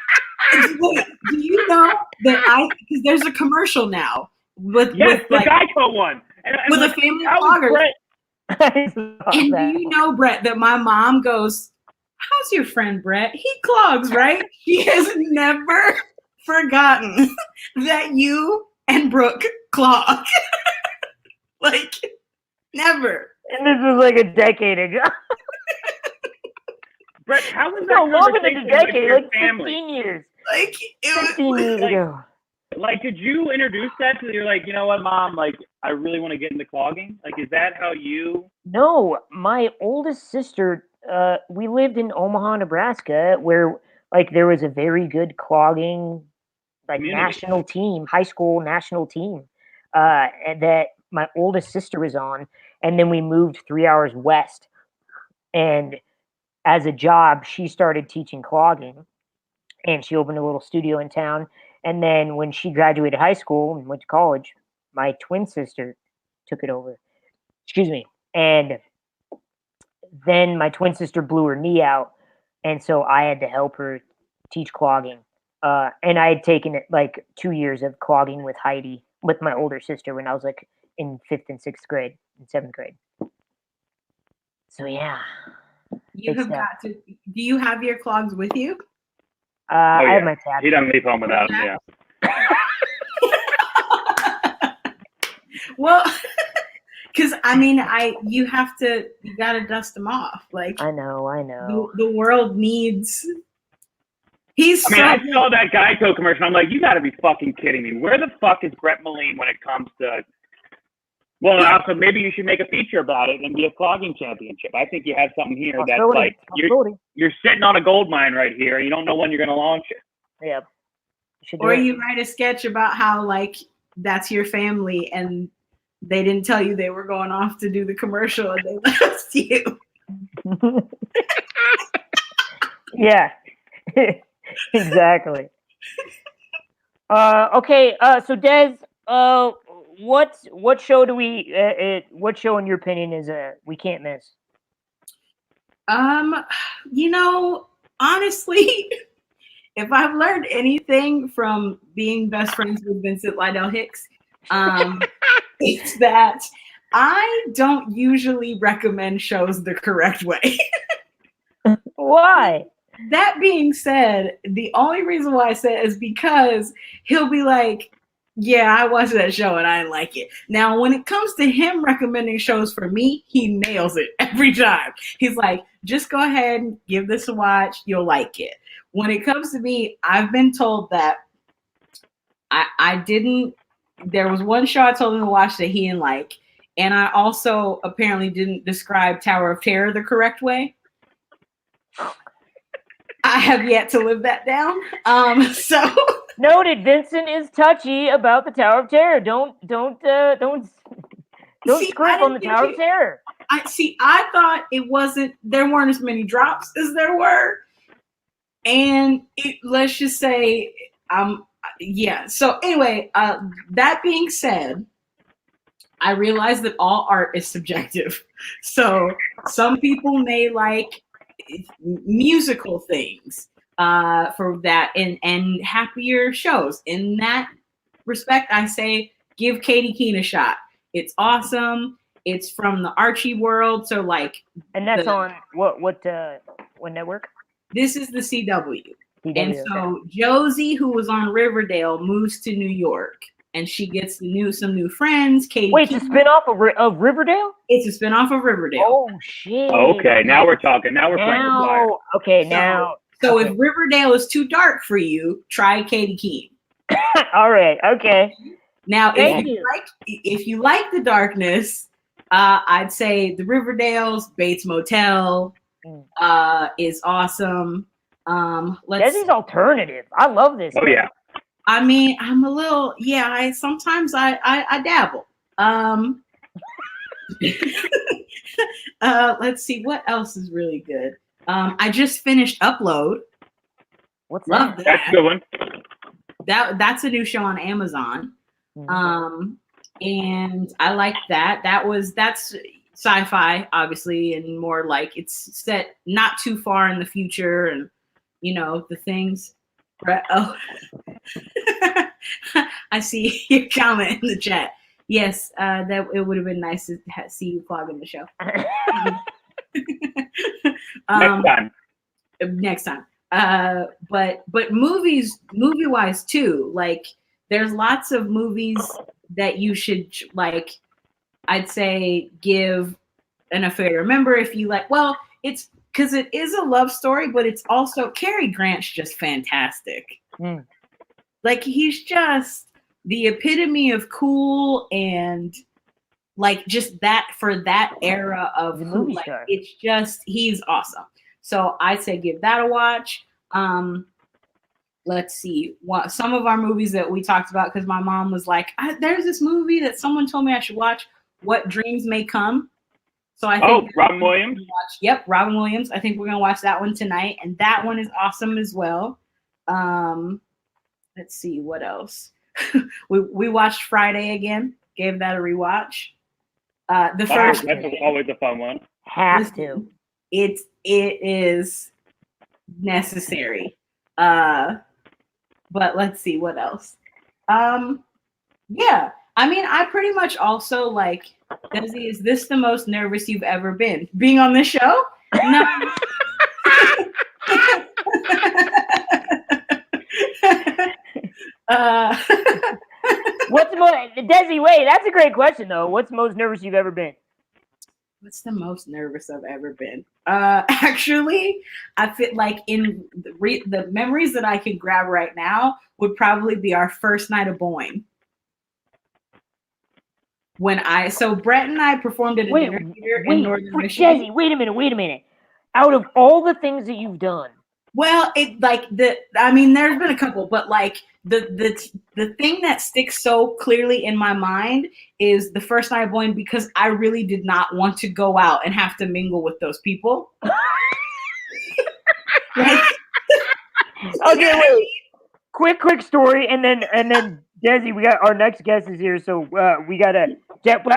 Speaker 3: Do you know that because there's a commercial now with
Speaker 1: the Geico one. And
Speaker 3: with a family vlogger. And do you know, Brett, that my mom goes, how's your friend Brett? He clogs, right? She has never forgotten that you and Brooke clog. Like, never.
Speaker 2: And this was like a decade ago.
Speaker 1: Brett, how was that
Speaker 2: no longer than a decade,
Speaker 1: with your
Speaker 2: like
Speaker 1: family?
Speaker 2: 15 years.
Speaker 3: Like, it
Speaker 2: 15
Speaker 3: was
Speaker 2: years ago.
Speaker 1: Like, did you introduce that to? You're like, you know what, Mom? Like, I really want to get into clogging. Like, is that how you?
Speaker 2: No, my oldest sister. We lived in Omaha, Nebraska, where like there was a very good clogging like
Speaker 1: Community.
Speaker 2: national team, high school national team, and that my oldest sister was on. And then we moved 3 hours west, and as a job, she started teaching clogging, and she opened a little studio in town. And then when she graduated high school and went to college, my twin sister took it over. Excuse me. And then my twin sister blew her knee out, and so I had to help her teach clogging. And I had taken it like 2 years of clogging with Heidi, with my older sister, when I was like in 5th and 6th grade and 7th grade. So yeah,
Speaker 3: You have got to. Do you have your clogs with you?
Speaker 2: I have my tabs.
Speaker 1: He doesn't leave home without them. Yeah.
Speaker 3: Well, because I mean, you gotta dust them off. Like
Speaker 2: I know.
Speaker 3: The world needs.
Speaker 1: I saw that Geico commercial. I'm like, you got to be fucking kidding me. Where the fuck is Brett Moline when it comes to? Well, also maybe you should make a feature about it and be a clogging championship. I think you have something here that's like you're sitting on a gold mine right here. And you don't know when you're going to launch it.
Speaker 2: Yeah.
Speaker 3: Or you write a sketch about how like that's your family and they didn't tell you they were going off to do the commercial and they left you.
Speaker 2: Yeah. Exactly. Okay. So Des, what show do we? What show, in your opinion, is we can't miss?
Speaker 3: Honestly, if I've learned anything from being best friends with Vincent Lydell Hicks, it's that I don't usually recommend shows the correct way.
Speaker 2: Why?
Speaker 3: That being said, the only reason why I said it is because he'll be like, yeah, I watched that show and I didn't like it. Now, when it comes to him recommending shows for me, he nails it every time. He's like, just go ahead and give this a watch. You'll like it. When it comes to me, I've been told that I didn't. There was one show I told him to watch that he didn't like. And I also apparently didn't describe Tower of Terror the correct way. I have yet to live that down. So
Speaker 2: noted. Vincent is touchy about the Tower of Terror. Don't scrimp on the Tower of Terror.
Speaker 3: I thought there weren't as many drops as there were, and let's just say, yeah. So anyway, that being said, I realize that all art is subjective. So some people may like musical things for that and happier shows. In that respect, I say give Katie Keene a shot. It's awesome. It's from the Archie world, so like. And
Speaker 2: that's on what network?
Speaker 3: This is the CW. And so Josie, who was on Riverdale, moves to New York. And she gets some new friends. Katie.
Speaker 2: Wait, it's a spinoff of Riverdale?
Speaker 3: It's a spinoff of Riverdale.
Speaker 2: Oh shit!
Speaker 1: Okay, now we're talking. Now we're playing with fire.
Speaker 2: Okay, now.
Speaker 3: So if Riverdale is too dark for you, try Katie Keene.
Speaker 2: All right. Okay.
Speaker 3: Now, if you like the darkness, I'd say the Riverdale's Bates Motel is awesome.
Speaker 2: Desi's alternative. I love this.
Speaker 1: Oh yeah.
Speaker 3: I mean, I'm a little, sometimes I dabble. Let's see, what else is really good? I just finished Upload.
Speaker 2: Love
Speaker 3: that?
Speaker 1: That's a good one.
Speaker 3: That's a new show on Amazon.
Speaker 2: Mm-hmm.
Speaker 3: And I like that. That's sci-fi, obviously, and more like it's set not too far in the future and, the things. Oh, I see your comment in the chat. Yes, that it would have been nice to see you clogging the show. Next time. But movie-wise too, like there's lots of movies that you should like. I'd say give an affair to remember if you like. Well, it's because it is a love story, but it's also Cary Grant's just fantastic. Like he's just the epitome of cool and like just that for that era of who, like
Speaker 2: star.
Speaker 3: it's just he's awesome. So I'd say give that a watch. Let's see what some of our movies that we talked about because my mom was like, "There's this movie that someone told me I should watch. What Dreams May Come." So I think
Speaker 1: Robin Williams.
Speaker 3: Yep, Robin Williams. I think we're gonna watch that one tonight, and that one is awesome as well. Let's see what else. we watched Friday again. Gave that a rewatch. The first
Speaker 1: that's always a fun one.
Speaker 2: Have to.
Speaker 3: It is necessary. But let's see what else. Yeah. I mean, I pretty much also like, Desi, is this the most nervous you've ever been? Being on this show? No.
Speaker 2: What's the most, Desi, wait, that's a great question though. What's the most nervous you've ever been?
Speaker 3: What's the most nervous I've ever been? Actually, I feel like in the memories that I can grab right now would probably be our first night of Boeing. So Brett and I performed at a dinner theater in Northern Michigan.
Speaker 2: Desi, wait a minute. Out of all the things that you've done.
Speaker 3: Well, there's been a couple, but like the thing that sticks so clearly in my mind is the first night of Boeing because I really did not want to go out and have to mingle with those people.
Speaker 2: Okay, wait. Quick story, and then Desi, we got our next guest is here, so we gotta.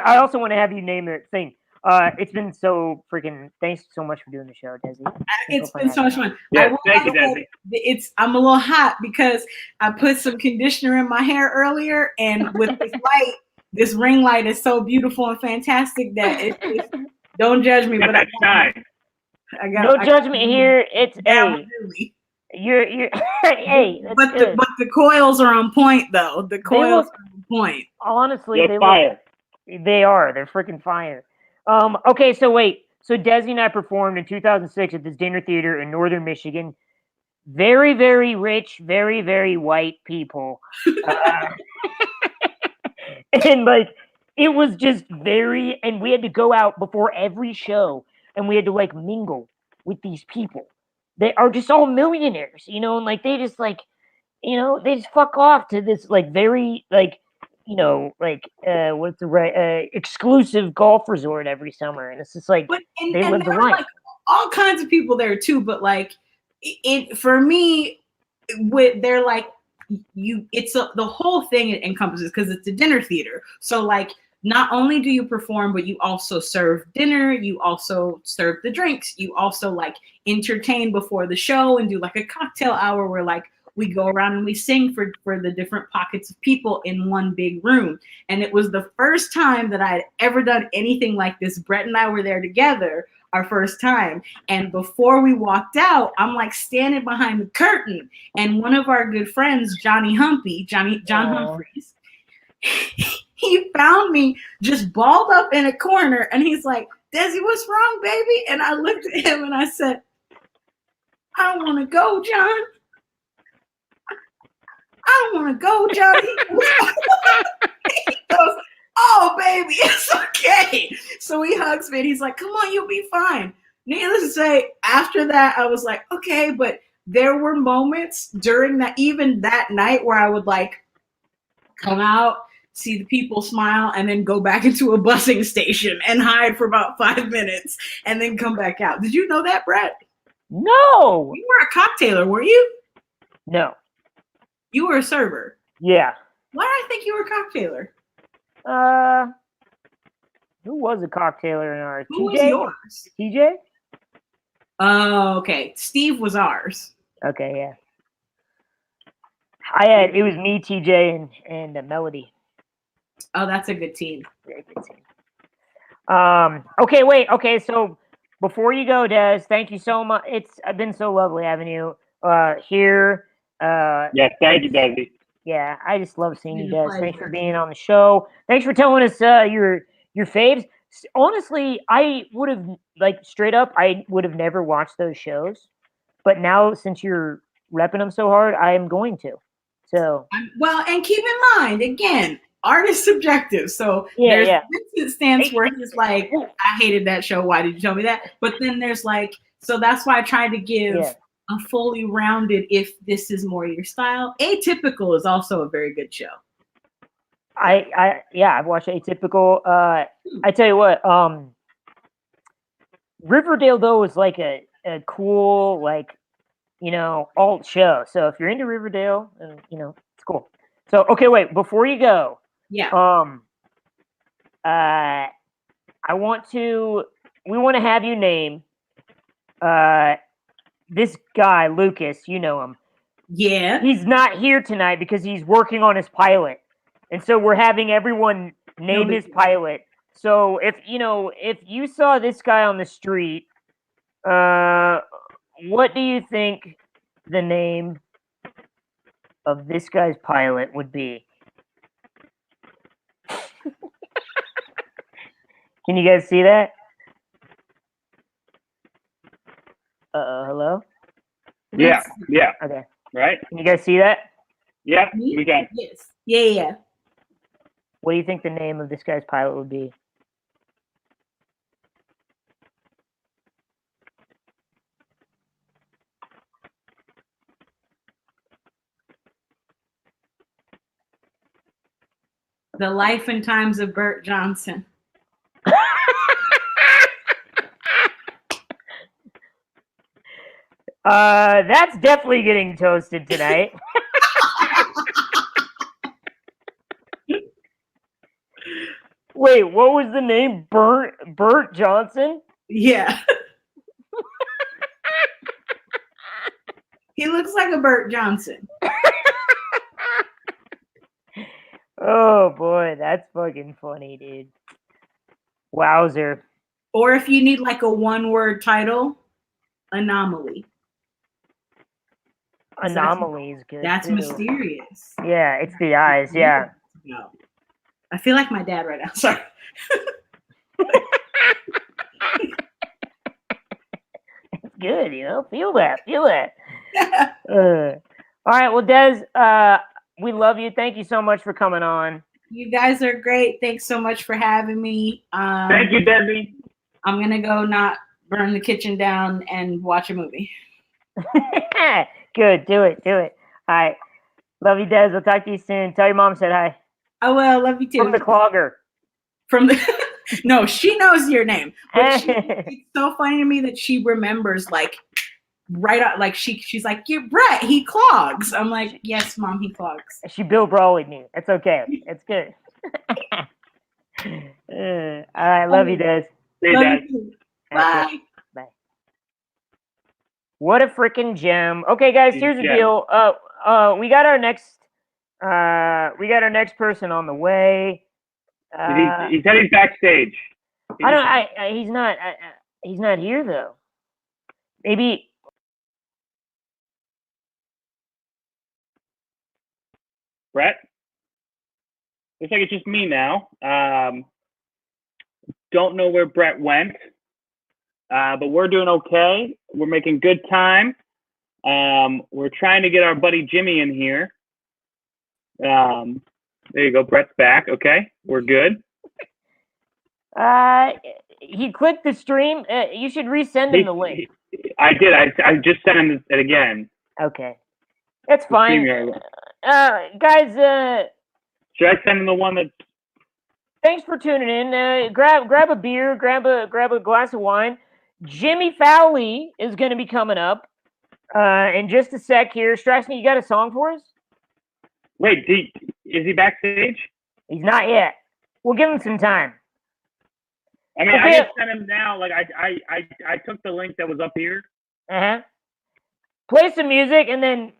Speaker 2: I also want to have you name the thing. It's been so freaking. Thanks so much for doing the show, Desi.
Speaker 3: It's been so much fun.
Speaker 1: Yeah, thank you, Desi.
Speaker 3: I'm a little hot because I put some conditioner in my hair earlier, and with this light, this ring light is so beautiful and fantastic that it's don't judge me, but
Speaker 2: no judgment here. It's
Speaker 3: really.
Speaker 2: You're hey.
Speaker 3: But the coils are on point though. The coils are on point.
Speaker 2: Honestly,
Speaker 1: they're fire.
Speaker 2: They are. They're freaking fire. Okay, so wait. So Desi and I performed in 2006 at this dinner theater in Northern Michigan. Very, very rich, very, very white people. And like, it was just and we had to go out before every show and we had to like mingle with these people. They are just all millionaires, and like, they just like, they just fuck off to this like very like, what's the right exclusive golf resort every summer, and it's just like they live the life.
Speaker 3: Like all kinds of people there too, but like it for me, they're like the whole thing it encompasses because it's a dinner theater. So like not only do you perform, but you also serve dinner. You also serve the drinks. You also like entertain before the show and do like a cocktail hour where like we go around and we sing for the different pockets of people in one big room. And it was the first time that I had ever done anything like this. Brett and I were there together, our first time. And before we walked out, I'm like standing behind the curtain. And one of our good friends, John Humphreys, he found me just balled up in a corner. And he's like, Desi, what's wrong, baby? And I looked at him and I said, I don't want to go, John. I don't want to go, Johnny. He goes, oh, baby, it's okay. So he hugs me and he's like, come on, you'll be fine. Needless to say, after that, I was like, okay, but there were moments during even that night where I would like come out, see the people smile, and then go back into a busing station and hide for about 5 minutes and then come back out. Did you know that, Brett?
Speaker 2: No.
Speaker 3: You were a cocktailer, were you?
Speaker 2: No.
Speaker 3: You were a server.
Speaker 2: Yeah.
Speaker 3: Why did I think you were a cocktailer?
Speaker 2: Who was a cocktailer in ours?
Speaker 3: Who
Speaker 2: TJ?
Speaker 3: was yours?
Speaker 2: TJ?
Speaker 3: Oh, okay. Steve was ours.
Speaker 2: Okay, yeah. It was me, TJ, and Melody.
Speaker 3: Oh, that's a good team.
Speaker 2: Very good team. Okay, wait. Okay, so before you go, Des, thank you so much. It's been so lovely having you here.
Speaker 1: Yeah, thank you, Desi.
Speaker 2: Yeah, I just love seeing you, Des. Thanks for being on the show. Thanks for telling us your faves. Honestly, I would have, like, straight up, I would have never watched those shows. But now, since you're repping them so hard, I am going to. So
Speaker 3: well, and keep in mind again, art is subjective. So there's Vincent's stance where he's like, I hated that show. Why did you tell me that? But then there's like, so that's why I tried to give a fully rounded, if this is more your style. Atypical is also a very good show.
Speaker 2: I've watched Atypical. I tell you what, Riverdale though is like a cool, like, alt show. So if you're into Riverdale, and it's cool. So okay, wait, before you go, we want to have you name this guy, Lucas, you know him.
Speaker 3: Yeah.
Speaker 2: He's not here tonight because he's working on his pilot. And so we're having everyone name his pilot. So if you saw this guy on the street, what do you think the name of this guy's pilot would be? Can you guys see that? Hello?
Speaker 1: Yeah.
Speaker 2: Okay.
Speaker 1: Right?
Speaker 2: Can you guys see that?
Speaker 1: Yeah, we can.
Speaker 3: Yes. Yeah.
Speaker 2: What do you think the name of this guy's pilot would be?
Speaker 3: The Life and Times of Bert Johnson.
Speaker 2: That's definitely getting toasted tonight. Wait, what was the name? Bert Johnson?
Speaker 3: Yeah. He looks like a Bert Johnson.
Speaker 2: Oh boy, that's fucking funny, dude. Wowzer.
Speaker 3: Or if you need like a one-word title, Anomaly.
Speaker 2: Anomaly is good.
Speaker 3: That's
Speaker 2: too.
Speaker 3: mysterious.
Speaker 2: Yeah, it's the eyes. Yeah.
Speaker 3: No. I feel like my dad right now. Sorry.
Speaker 2: It's good, Feel that. All right, well, Des, we love you. Thank you so much for coming on.
Speaker 3: You guys are great. Thanks so much for having me.
Speaker 1: Thank you, Debbie.
Speaker 3: I'm gonna go not burn the kitchen down and watch a movie.
Speaker 2: Good. Do it. All right. Love you, Des. We'll talk to you soon. Tell your mom I said hi.
Speaker 3: I will. Love you too.
Speaker 2: From the clogger.
Speaker 3: No, she knows your name. But it's so funny to me that she remembers like right out, like she's like, "You're Brett, he clogs." I'm like, "Yes, Mom, he clogs."
Speaker 2: She Bill Brawley'd me. It's okay. It's good. All right. Love you, Des.
Speaker 1: See you, Des.
Speaker 3: Bye.
Speaker 2: Bye. What a freaking gem. Okay, guys, here's the deal. We got our next person on the way.
Speaker 1: He's heading backstage.
Speaker 2: He's not here though. Maybe.
Speaker 1: Brett? Looks like it's just me now. Don't know where Brett went. But we're doing okay. We're making good time. We're trying to get our buddy Jimmy in here. There you go. Brett's back. Okay, we're good.
Speaker 2: He clicked the stream. You should resend him the link.
Speaker 1: I did. I just sent him it again.
Speaker 2: Okay, that's fine. Guys.
Speaker 1: Should I send him the one that?
Speaker 2: Thanks for tuning in. Grab a beer. Grab a glass of wine. Jimmy Fowlie is going to be coming up in just a sec here. Straxton, you got a song for us?
Speaker 1: Wait, is he backstage?
Speaker 2: He's not yet. We'll give him some time.
Speaker 1: I mean, I just sent him now. Like I took the link that was up here.
Speaker 2: Play some music and then.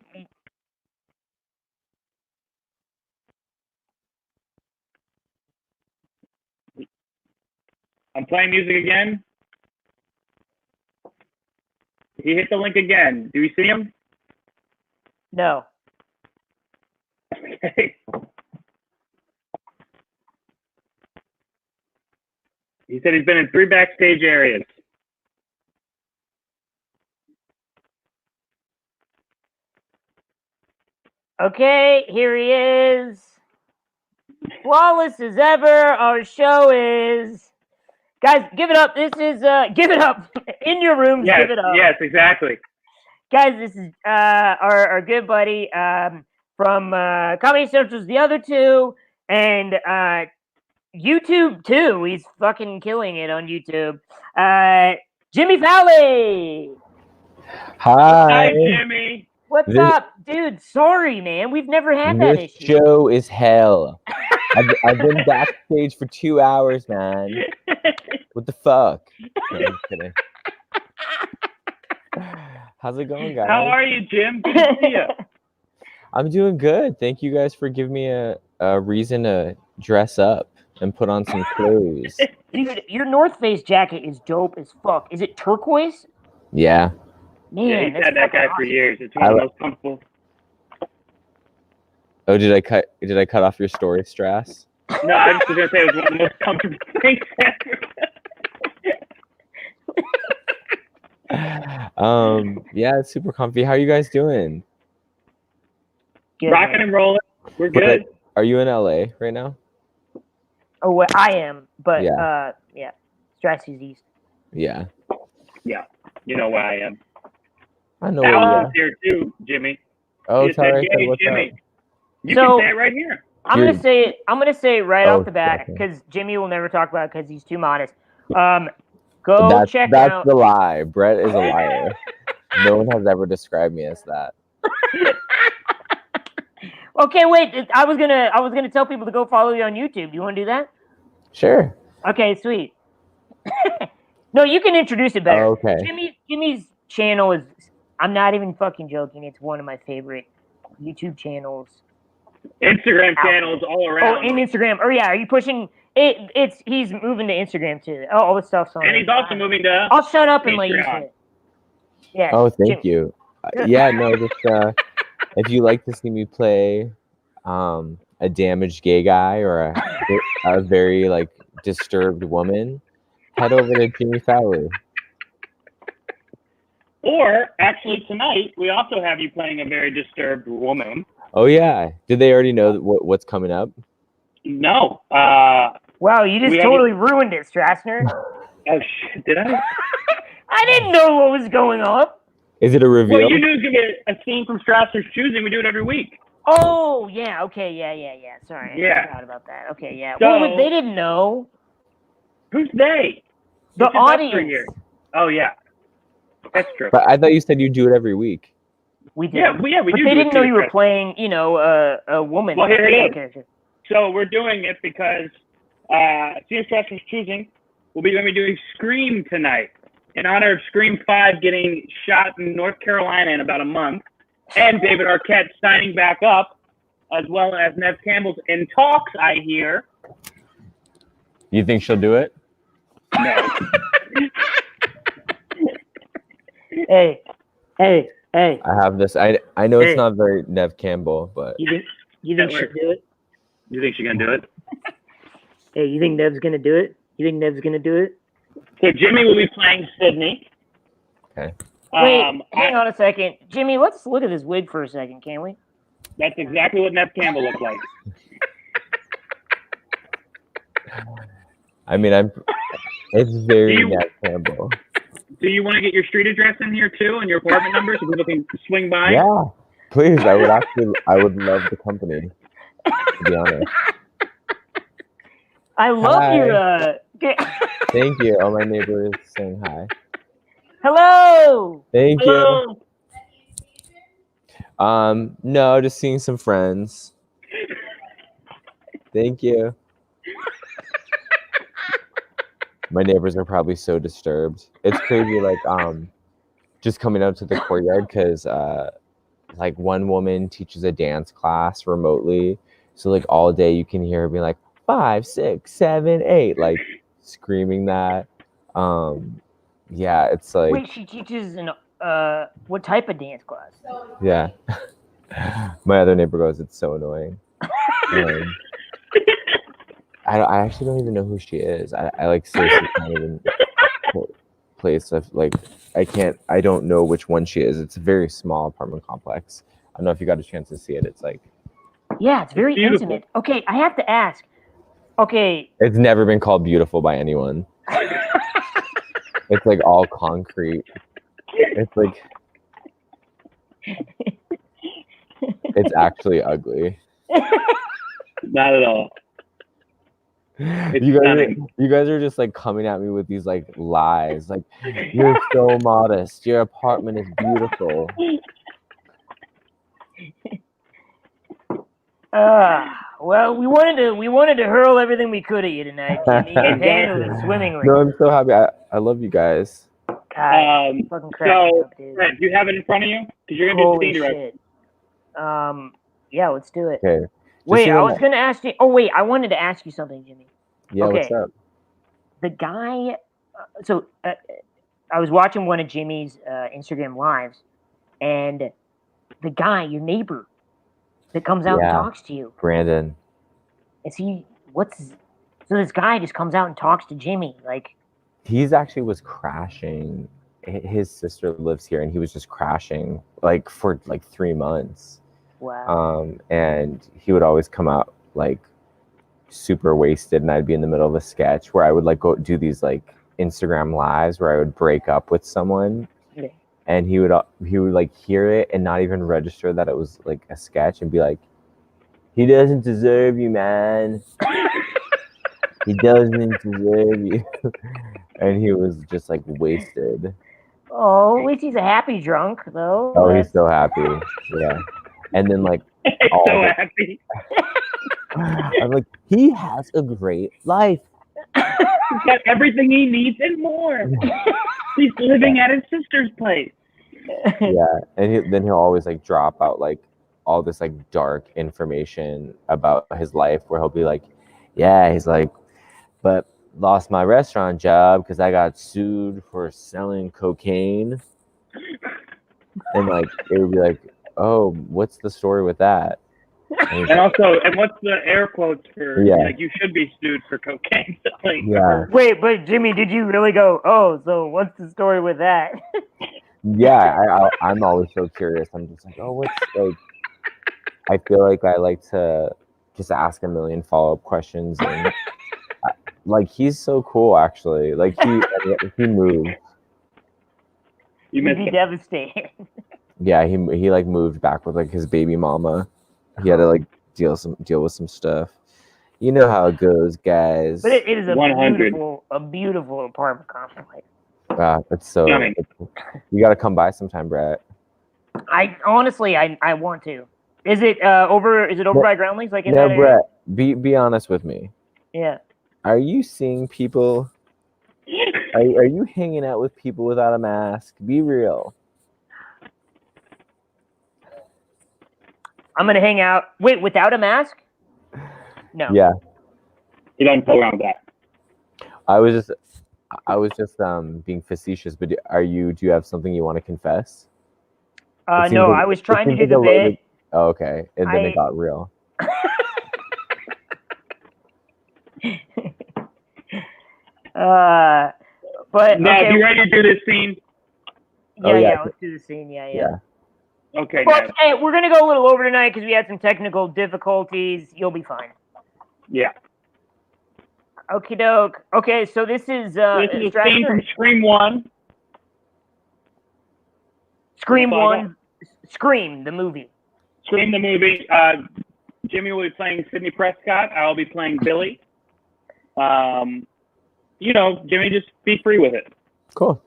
Speaker 1: I'm playing music again. He hit the link again. Do you see him?
Speaker 2: No.
Speaker 1: Okay. He said he's been in 3 backstage areas.
Speaker 2: Okay, here he is. Flawless as ever, our show is. Guys, give it up. This is, give it up. In your rooms,
Speaker 1: Yes,
Speaker 2: give it up.
Speaker 1: yes, exactly.
Speaker 2: Guys, this is our good buddy from Comedy Central's The Other Two, and YouTube too. He's fucking killing it on YouTube. Jimmy Fallon.
Speaker 1: Hi, Jimmy.
Speaker 2: What's up, dude? Sorry, man. We've never had that issue.
Speaker 4: This show is hell. I've been backstage for 2 hours, man. What the fuck? No, I'm kidding. How's it going, guys?
Speaker 1: How are you, Jim? Good to see you.
Speaker 4: I'm doing good. Thank you guys for giving me a reason to dress up and put on some clothes.
Speaker 2: Dude, your North Face jacket is dope as fuck. Is it turquoise?
Speaker 4: Yeah.
Speaker 2: Man,
Speaker 1: Yeah, he's had that guy for years. It's one of the most comfortable.
Speaker 4: Oh, did I cut off your story, Strass?
Speaker 1: No, I was just gonna say it was one of the most comfortable things ever.
Speaker 4: Yeah, it's super comfy. How are you guys doing?
Speaker 2: Good,
Speaker 1: Rocking and rolling. We're good.
Speaker 4: Are you in LA right now?
Speaker 2: Oh, well, I am, but
Speaker 4: Yeah.
Speaker 2: Strassy's east.
Speaker 4: Yeah.
Speaker 1: Yeah, you know where I am.
Speaker 4: I know.
Speaker 1: Alan's here too, Jimmy.
Speaker 4: Oh,
Speaker 1: You
Speaker 4: sorry.
Speaker 1: said, "Yay,
Speaker 4: What's
Speaker 1: Jimmy."
Speaker 4: up?
Speaker 1: You
Speaker 2: So-
Speaker 1: can say it right here.
Speaker 2: I'm gonna say it right
Speaker 4: Oh,
Speaker 2: off the bat
Speaker 4: okay.
Speaker 2: because Jimmy will never talk about it because he's too modest. Go check
Speaker 4: That's
Speaker 2: out.
Speaker 4: the lie. Brett is a liar. No one has ever described me as that.
Speaker 2: Okay, wait. I was gonna tell people to go follow you on YouTube. Do you want to do that?
Speaker 4: Sure.
Speaker 2: Okay, sweet. No, you can introduce it better.
Speaker 4: Oh, okay.
Speaker 2: Jimmy's channel is. I'm not even fucking joking. It's one of my favorite YouTube channels.
Speaker 1: Instagram channels all around.
Speaker 2: Oh, in Instagram. Oh yeah, are you pushing it? He's moving to Instagram too. Oh, all the stuff's on.
Speaker 1: And he's also moving to.
Speaker 2: I'll shut up and let you say
Speaker 1: Patreon.
Speaker 2: it. Yeah.
Speaker 4: Oh, thank
Speaker 2: Jimmy.
Speaker 4: you. Yeah, no, just if you like to see me play a damaged gay guy or a very like disturbed woman, head over to Jimmy Fowlie.
Speaker 1: Or actually tonight we also have you playing a very disturbed woman.
Speaker 4: Oh yeah, did they already know what's coming up?
Speaker 1: No.
Speaker 2: Wow, you just totally ruined it, Strassner.
Speaker 1: Oh shit! Did I?
Speaker 2: I didn't know what was going on.
Speaker 4: Is it a reveal?
Speaker 1: Well, you knew it was gonna be a scene from Strasser's Choosing. We do it every week.
Speaker 2: Oh yeah, okay, yeah. Sorry, I forgot about that. Okay, yeah.
Speaker 1: So,
Speaker 2: well, they didn't know.
Speaker 1: Who's they?
Speaker 2: The
Speaker 1: It's just us three
Speaker 2: audience.
Speaker 1: here. Oh yeah, that's true.
Speaker 4: But I thought you said you do it every week.
Speaker 2: We did.
Speaker 1: Yeah, we
Speaker 2: but
Speaker 1: do.
Speaker 2: they
Speaker 1: do
Speaker 2: didn't know you were
Speaker 1: Strasser.
Speaker 2: playing. A woman.
Speaker 1: Well, here it is.
Speaker 2: Okay.
Speaker 1: So we're doing it because Senior Strasser's Choosing will be going to be doing Scream tonight in honor of Scream 5 getting shot in North Carolina in about a month, and David Arquette signing back up, as well as Nev Campbell's in talks, I hear.
Speaker 4: You think she'll do it?
Speaker 1: No.
Speaker 2: Hey.
Speaker 4: I have this. I know
Speaker 2: Hey.
Speaker 4: it's not very Nev Campbell, but
Speaker 2: You think
Speaker 1: That
Speaker 2: she'll
Speaker 1: works.
Speaker 2: do it?
Speaker 1: You think she's going to do it?
Speaker 2: Hey, you think Nev's gonna do it?
Speaker 1: So Jimmy will be playing Sydney.
Speaker 4: Okay.
Speaker 2: Wait, hang on a second, Jimmy. Let's look at this wig for a second, can we?
Speaker 1: That's exactly what Nev Campbell looked like.
Speaker 4: I mean, it's very
Speaker 1: Do you-
Speaker 4: Nev Campbell.
Speaker 1: Do you want to get your street address in here too and your apartment number so people can swing by?
Speaker 4: Yeah, please. I would love the company. To be honest.
Speaker 2: I love
Speaker 4: Hi.
Speaker 2: your.
Speaker 4: Thank you. Oh, my neighbor is saying hi.
Speaker 2: Hello.
Speaker 4: Thank
Speaker 1: Hello.
Speaker 4: you. No, just seeing some friends. Thank you. My neighbors are probably so disturbed. It's crazy, like just coming out to the courtyard because like one woman teaches a dance class remotely, so like all day you can hear her be like 5, 6, 7, 8, like screaming that. Yeah, it's like
Speaker 2: Wait, she teaches what type of dance class?
Speaker 4: yeah. My other neighbor goes, it's so annoying. I actually don't even know who she is. I like seriously can't even place of like I don't know which one she is. It's a very small apartment complex. I don't know if you got a chance to see it. It's like,
Speaker 2: yeah, it's very
Speaker 1: beautiful.
Speaker 2: intimate. Okay, I have to ask. Okay,
Speaker 4: it's never been called beautiful by anyone. It's like all concrete. It's like, it's actually ugly.
Speaker 1: Not at all.
Speaker 4: You guys are just like coming at me with these like lies. Like, you're so modest. Your apartment is beautiful.
Speaker 2: Well, we wanted to hurl everything we could at you tonight, Jimmy. You handled it swimmingly.
Speaker 4: No, I'm so happy. I love you guys.
Speaker 2: God, fucking crap me up, dude.
Speaker 1: Brett, do you have it in front of you? Because you're gonna do the
Speaker 2: Holy
Speaker 1: scene direction.
Speaker 2: shit. Yeah, let's do it.
Speaker 4: Okay.
Speaker 2: Wait, I was gonna ask you. Oh wait, I wanted to ask you something, Jimmy.
Speaker 4: Yeah,
Speaker 2: okay.
Speaker 4: What's up?
Speaker 2: The guy. I was watching one of Jimmy's Instagram lives, and the guy, your neighbor, that comes out and talks to you.
Speaker 4: Brandon.
Speaker 2: Is he? So this guy just comes out and talks to Jimmy, like.
Speaker 4: He's actually was crashing. His sister lives here, and he was just crashing like for like 3 months.
Speaker 2: Wow.
Speaker 4: And he would always come out like super wasted, and I'd be in the middle of a sketch where I would like go do these like Instagram lives where I would break up with someone, and he would like hear it and not even register that it was like a sketch and be like, "He doesn't deserve you, man. He doesn't deserve you." And he was just like wasted.
Speaker 2: Oh, at least he's a happy drunk, though.
Speaker 4: Oh, he's so happy. Yeah. And then like,
Speaker 1: so happy.
Speaker 4: I'm like, he has a great life.
Speaker 1: He's got everything he needs and more. He's living at his sister's place.
Speaker 4: Yeah, and then he'll always like drop out like all this like dark information about his life, where he'll be like, yeah, he's like, but lost my restaurant job because I got sued for selling cocaine. And like, it would be like, oh, what's the story with that?
Speaker 1: And also, and what's the air quotes for, like, you should be sued for cocaine selling?
Speaker 4: Yeah.
Speaker 2: Wait, but Jimmy, did you really go, oh, so what's the story with that?
Speaker 4: Yeah, I'm always so curious. I'm just like, oh, what's like, I feel like I like to just ask a million follow-up questions. And like, he's so cool, actually. Like, he moved.
Speaker 1: You'd
Speaker 2: be devastated.
Speaker 4: Yeah, he like moved back with like his baby mama. He had to like deal with some stuff. You know how it goes, guys.
Speaker 2: But it is a
Speaker 1: 100.
Speaker 2: beautiful apartment complex.
Speaker 4: Wow, it's so. You got to come by sometime, Brett.
Speaker 2: I honestly want to. Is it over? Is it over by Groundlings? Like in
Speaker 4: no,
Speaker 2: that
Speaker 4: Brett. Be honest with me.
Speaker 2: Yeah.
Speaker 4: Are you seeing people? Are you hanging out with people without a mask? Be real.
Speaker 2: I'm gonna hang out. Wait, without a mask? No.
Speaker 4: Yeah.
Speaker 1: You don't go around that.
Speaker 4: I was just being facetious, but do you have something you want to confess?
Speaker 2: No, I was trying to do the bit.
Speaker 4: Oh, okay. And then it got real.
Speaker 2: But
Speaker 1: now,
Speaker 2: okay.
Speaker 1: you ready to do this scene?
Speaker 2: Yeah, let's do the scene. Yeah.
Speaker 1: Okay.
Speaker 2: But hey, we're gonna go a little over tonight because we had some technical difficulties. You'll be fine.
Speaker 1: Yeah.
Speaker 2: Okie doke. Okay, so this is
Speaker 1: a scene from Scream 1.
Speaker 2: Scream 1. Scream the movie.
Speaker 1: Scream the movie. Jimmy will be playing Sidney Prescott. I'll be playing Billy. Jimmy, just be free with it.
Speaker 4: Cool.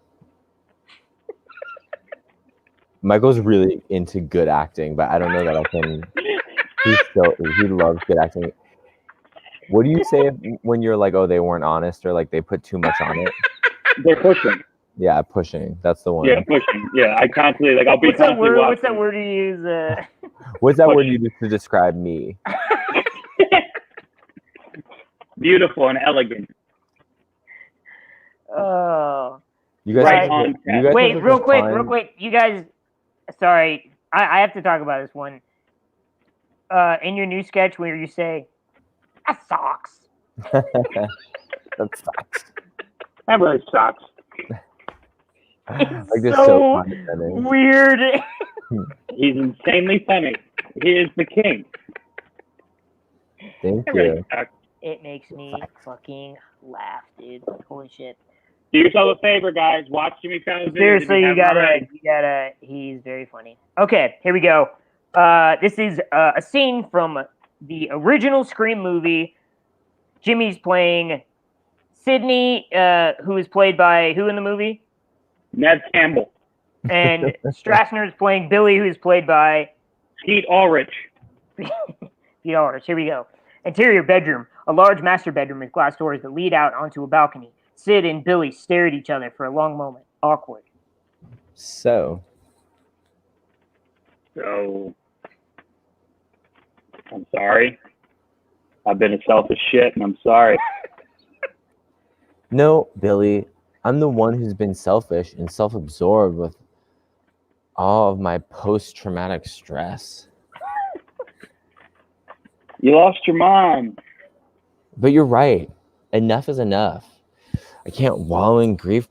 Speaker 4: Michael's really into good acting, but I don't know that I can. He loves good acting. What do you say when you're like, oh, they weren't honest, or like they put too much on it?
Speaker 1: They're pushing.
Speaker 4: Yeah, pushing. That's the one.
Speaker 1: Yeah, pushing. Yeah, I constantly I'll be constantly watching.
Speaker 2: What's that word you use?
Speaker 4: What's that word you use to describe me?
Speaker 1: Beautiful and elegant.
Speaker 2: Oh.
Speaker 4: You guys.
Speaker 2: Wait, real quick. You guys. Sorry, I have to talk about this one. In your new sketch where you say, "That sucks."
Speaker 4: That sucks.
Speaker 1: That really sucks.
Speaker 2: It's like so weird.
Speaker 1: He's insanely funny. He is the king.
Speaker 4: Thank you.
Speaker 2: It makes me fucking laugh, dude. Holy shit.
Speaker 1: Do yourself a favor, guys. Watch Jimmy Fallon.
Speaker 2: Seriously, you gotta. He's very funny. Okay, here we go. This is a scene from the original Scream movie. Jimmy's playing Sydney, who is played by who in the movie?
Speaker 1: Neve Campbell.
Speaker 2: And Strassner is playing Billy, who is played by
Speaker 1: Skeet Ulrich.
Speaker 2: Skeet Ulrich. Here we go. Interior bedroom. A large master bedroom with glass doors that lead out onto a balcony. Sid and Billy stare at each other for a long moment. Awkward.
Speaker 4: So,
Speaker 1: I'm sorry. I've been a selfish shit, and I'm sorry.
Speaker 4: no, Billy, I'm the one who's been selfish and self-absorbed with all of my post-traumatic stress.
Speaker 1: You lost your mom.
Speaker 4: But you're right. Enough is enough. I can't wallow in grief.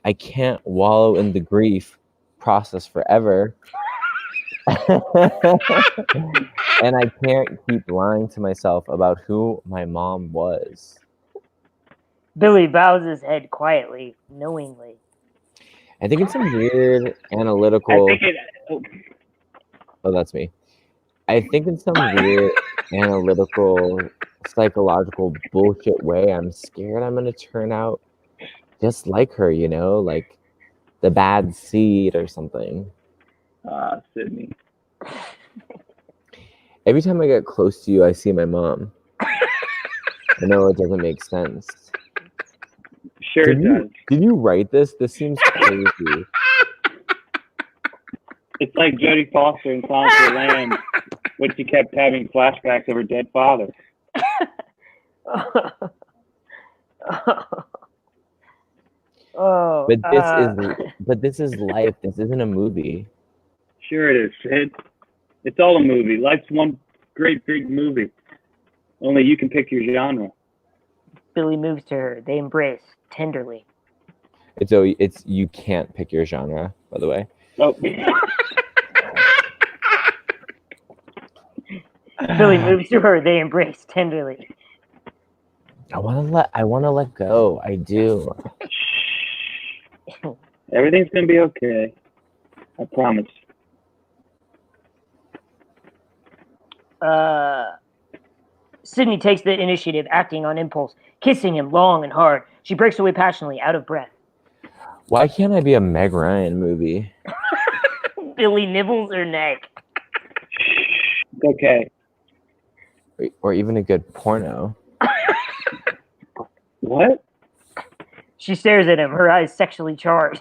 Speaker 4: I can't wallow in the grief process forever. And I can't keep lying to myself about who my mom was.
Speaker 2: Billy bows his head quietly, knowingly.
Speaker 4: I think it's some weird analytical. Oh, that's me. I think in some weird analytical, psychological bullshit way, I'm scared I'm gonna turn out just like her, you know, like the bad seed or something.
Speaker 1: Sydney.
Speaker 4: Every time I get close to you, I see my mom. I know it doesn't make sense.
Speaker 1: Sure it does.
Speaker 4: Did you write this? This seems crazy.
Speaker 1: It's like Jodie Foster in Silence of the Lambs, when she kept having flashbacks of her dead father.
Speaker 2: Oh,
Speaker 4: but this is life. This isn't a movie.
Speaker 1: Sure it is, Sid. It's all a movie. Life's one great big movie. Only you can pick your genre.
Speaker 2: Billy moves to her. They embrace tenderly.
Speaker 4: It's you can't pick your genre, by the way.
Speaker 1: Oh.
Speaker 2: Billy moves to her. They embrace tenderly.
Speaker 4: I wanna let go. I do.
Speaker 1: Everything's gonna be okay. I promise.
Speaker 2: Sydney takes the initiative, acting on impulse, kissing him long and hard. She breaks away passionately, out of breath.
Speaker 4: Why can't I be a Meg Ryan movie?
Speaker 2: Billy nibbles her neck.
Speaker 1: Okay.
Speaker 4: Or even a good porno.
Speaker 1: What?
Speaker 2: She stares at him, her eyes sexually charged.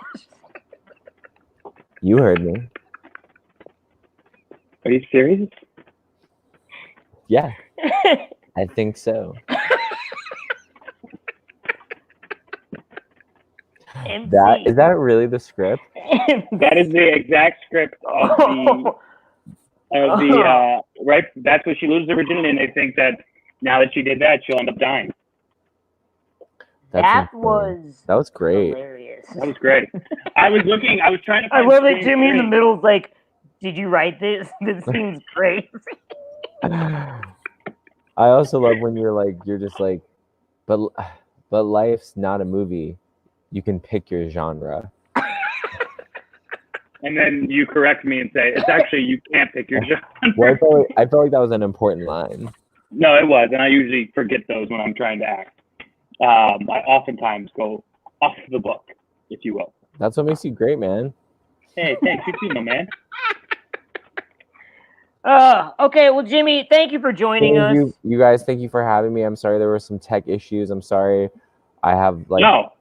Speaker 4: You heard me.
Speaker 1: Are you serious?
Speaker 4: Yeah, I think so. Is that really the script?
Speaker 1: That is the exact script of the right. That's what she loses her virginity, and they think that now that she did that, she'll end up dying.
Speaker 2: That was
Speaker 4: great.
Speaker 2: Hilarious.
Speaker 1: That was great. I was trying to find.
Speaker 2: I love that Jimmy in the middle's like, "Did you write this? This seems crazy."
Speaker 4: I also love when you're just like, but life's not a movie. You can pick your genre.
Speaker 1: And then you correct me and say, it's actually, you can't pick your genre.
Speaker 4: Well, I felt like that was an important line.
Speaker 1: No, it was. And I usually forget those when I'm trying to act. I oftentimes go off the book, if you will.
Speaker 4: That's what makes you great, man.
Speaker 1: Hey, thanks. You too, my man.
Speaker 2: Okay, well, Jimmy, thank you for joining us.
Speaker 4: You guys, thank you for having me. I'm sorry there were some tech issues. I'm sorry. I have
Speaker 1: No.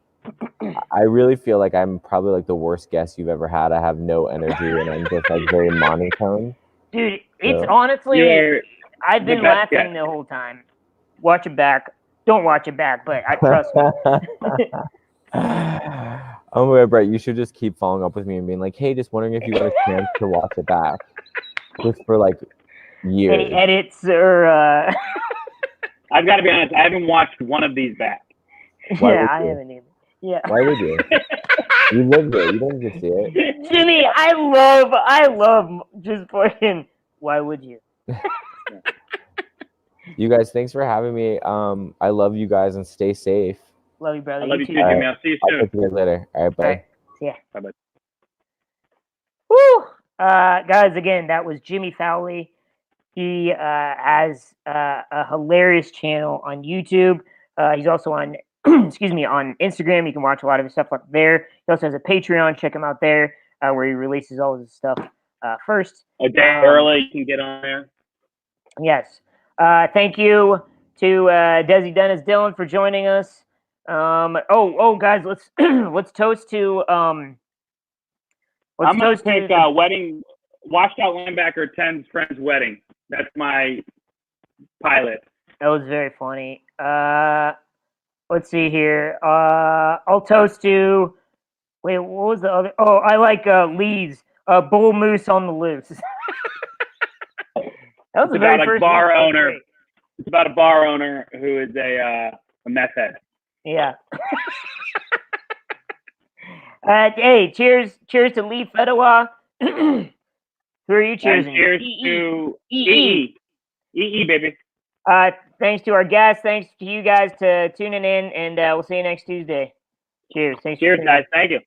Speaker 4: I really feel like I'm probably like the worst guest you've ever had. I have no energy and I'm just like very monotone.
Speaker 2: Dude, it's honestly, I've been laughing the whole time. Watch it back. Don't watch it back, but I trust me.
Speaker 4: Oh my God, Brett, you should just keep following up with me and being like, hey, just wondering if you got a chance to watch it back. Just for like years.
Speaker 2: Any edits or
Speaker 1: I've got to be honest, I haven't watched one of these back.
Speaker 2: Yeah, I haven't either. Yeah.
Speaker 4: Why would you? You lived it. You didn't get to see it.
Speaker 2: Jimmy, I love just fucking. Why would you?
Speaker 4: You guys, thanks for having me. I love you guys and stay safe.
Speaker 2: Love you, brother.
Speaker 1: I love you too,
Speaker 2: too.
Speaker 1: Jimmy. I'll see you
Speaker 4: I'll
Speaker 1: soon.
Speaker 4: talk to you guys later. All right, bye.
Speaker 2: All right. See ya.
Speaker 1: Bye-bye.
Speaker 2: Woo! Guys, again, that was Jimmy Fowlie. He has a hilarious channel on YouTube. He's also on, excuse me, on Instagram. You can watch a lot of his stuff up there. He also has a Patreon. Check him out there, where he releases all of his stuff first.
Speaker 1: A day early, you can get on there.
Speaker 2: Yes. Thank you to Desi Dennis-Dylan for joining us. Guys, let's let's toast to
Speaker 1: I'm gonna take wedding. Washed out linebacker 10's friend's wedding. That's my pilot.
Speaker 2: That was very funny. Let's see here. I'll toast to. Wait, what was the other? Oh, I like Lee's bull moose on the loose. That was
Speaker 1: It's about a bar owner. It's about a bar owner who is a meth head.
Speaker 2: Yeah. Hey, cheers to Lee Fedewa. Who are you cheersing?
Speaker 1: Cheers to EE, baby.
Speaker 2: Thanks to our guests. Thanks to you guys to tuning in, and we'll see you next Tuesday. Cheers. Thanks.
Speaker 1: Cheers, guys. Thank you.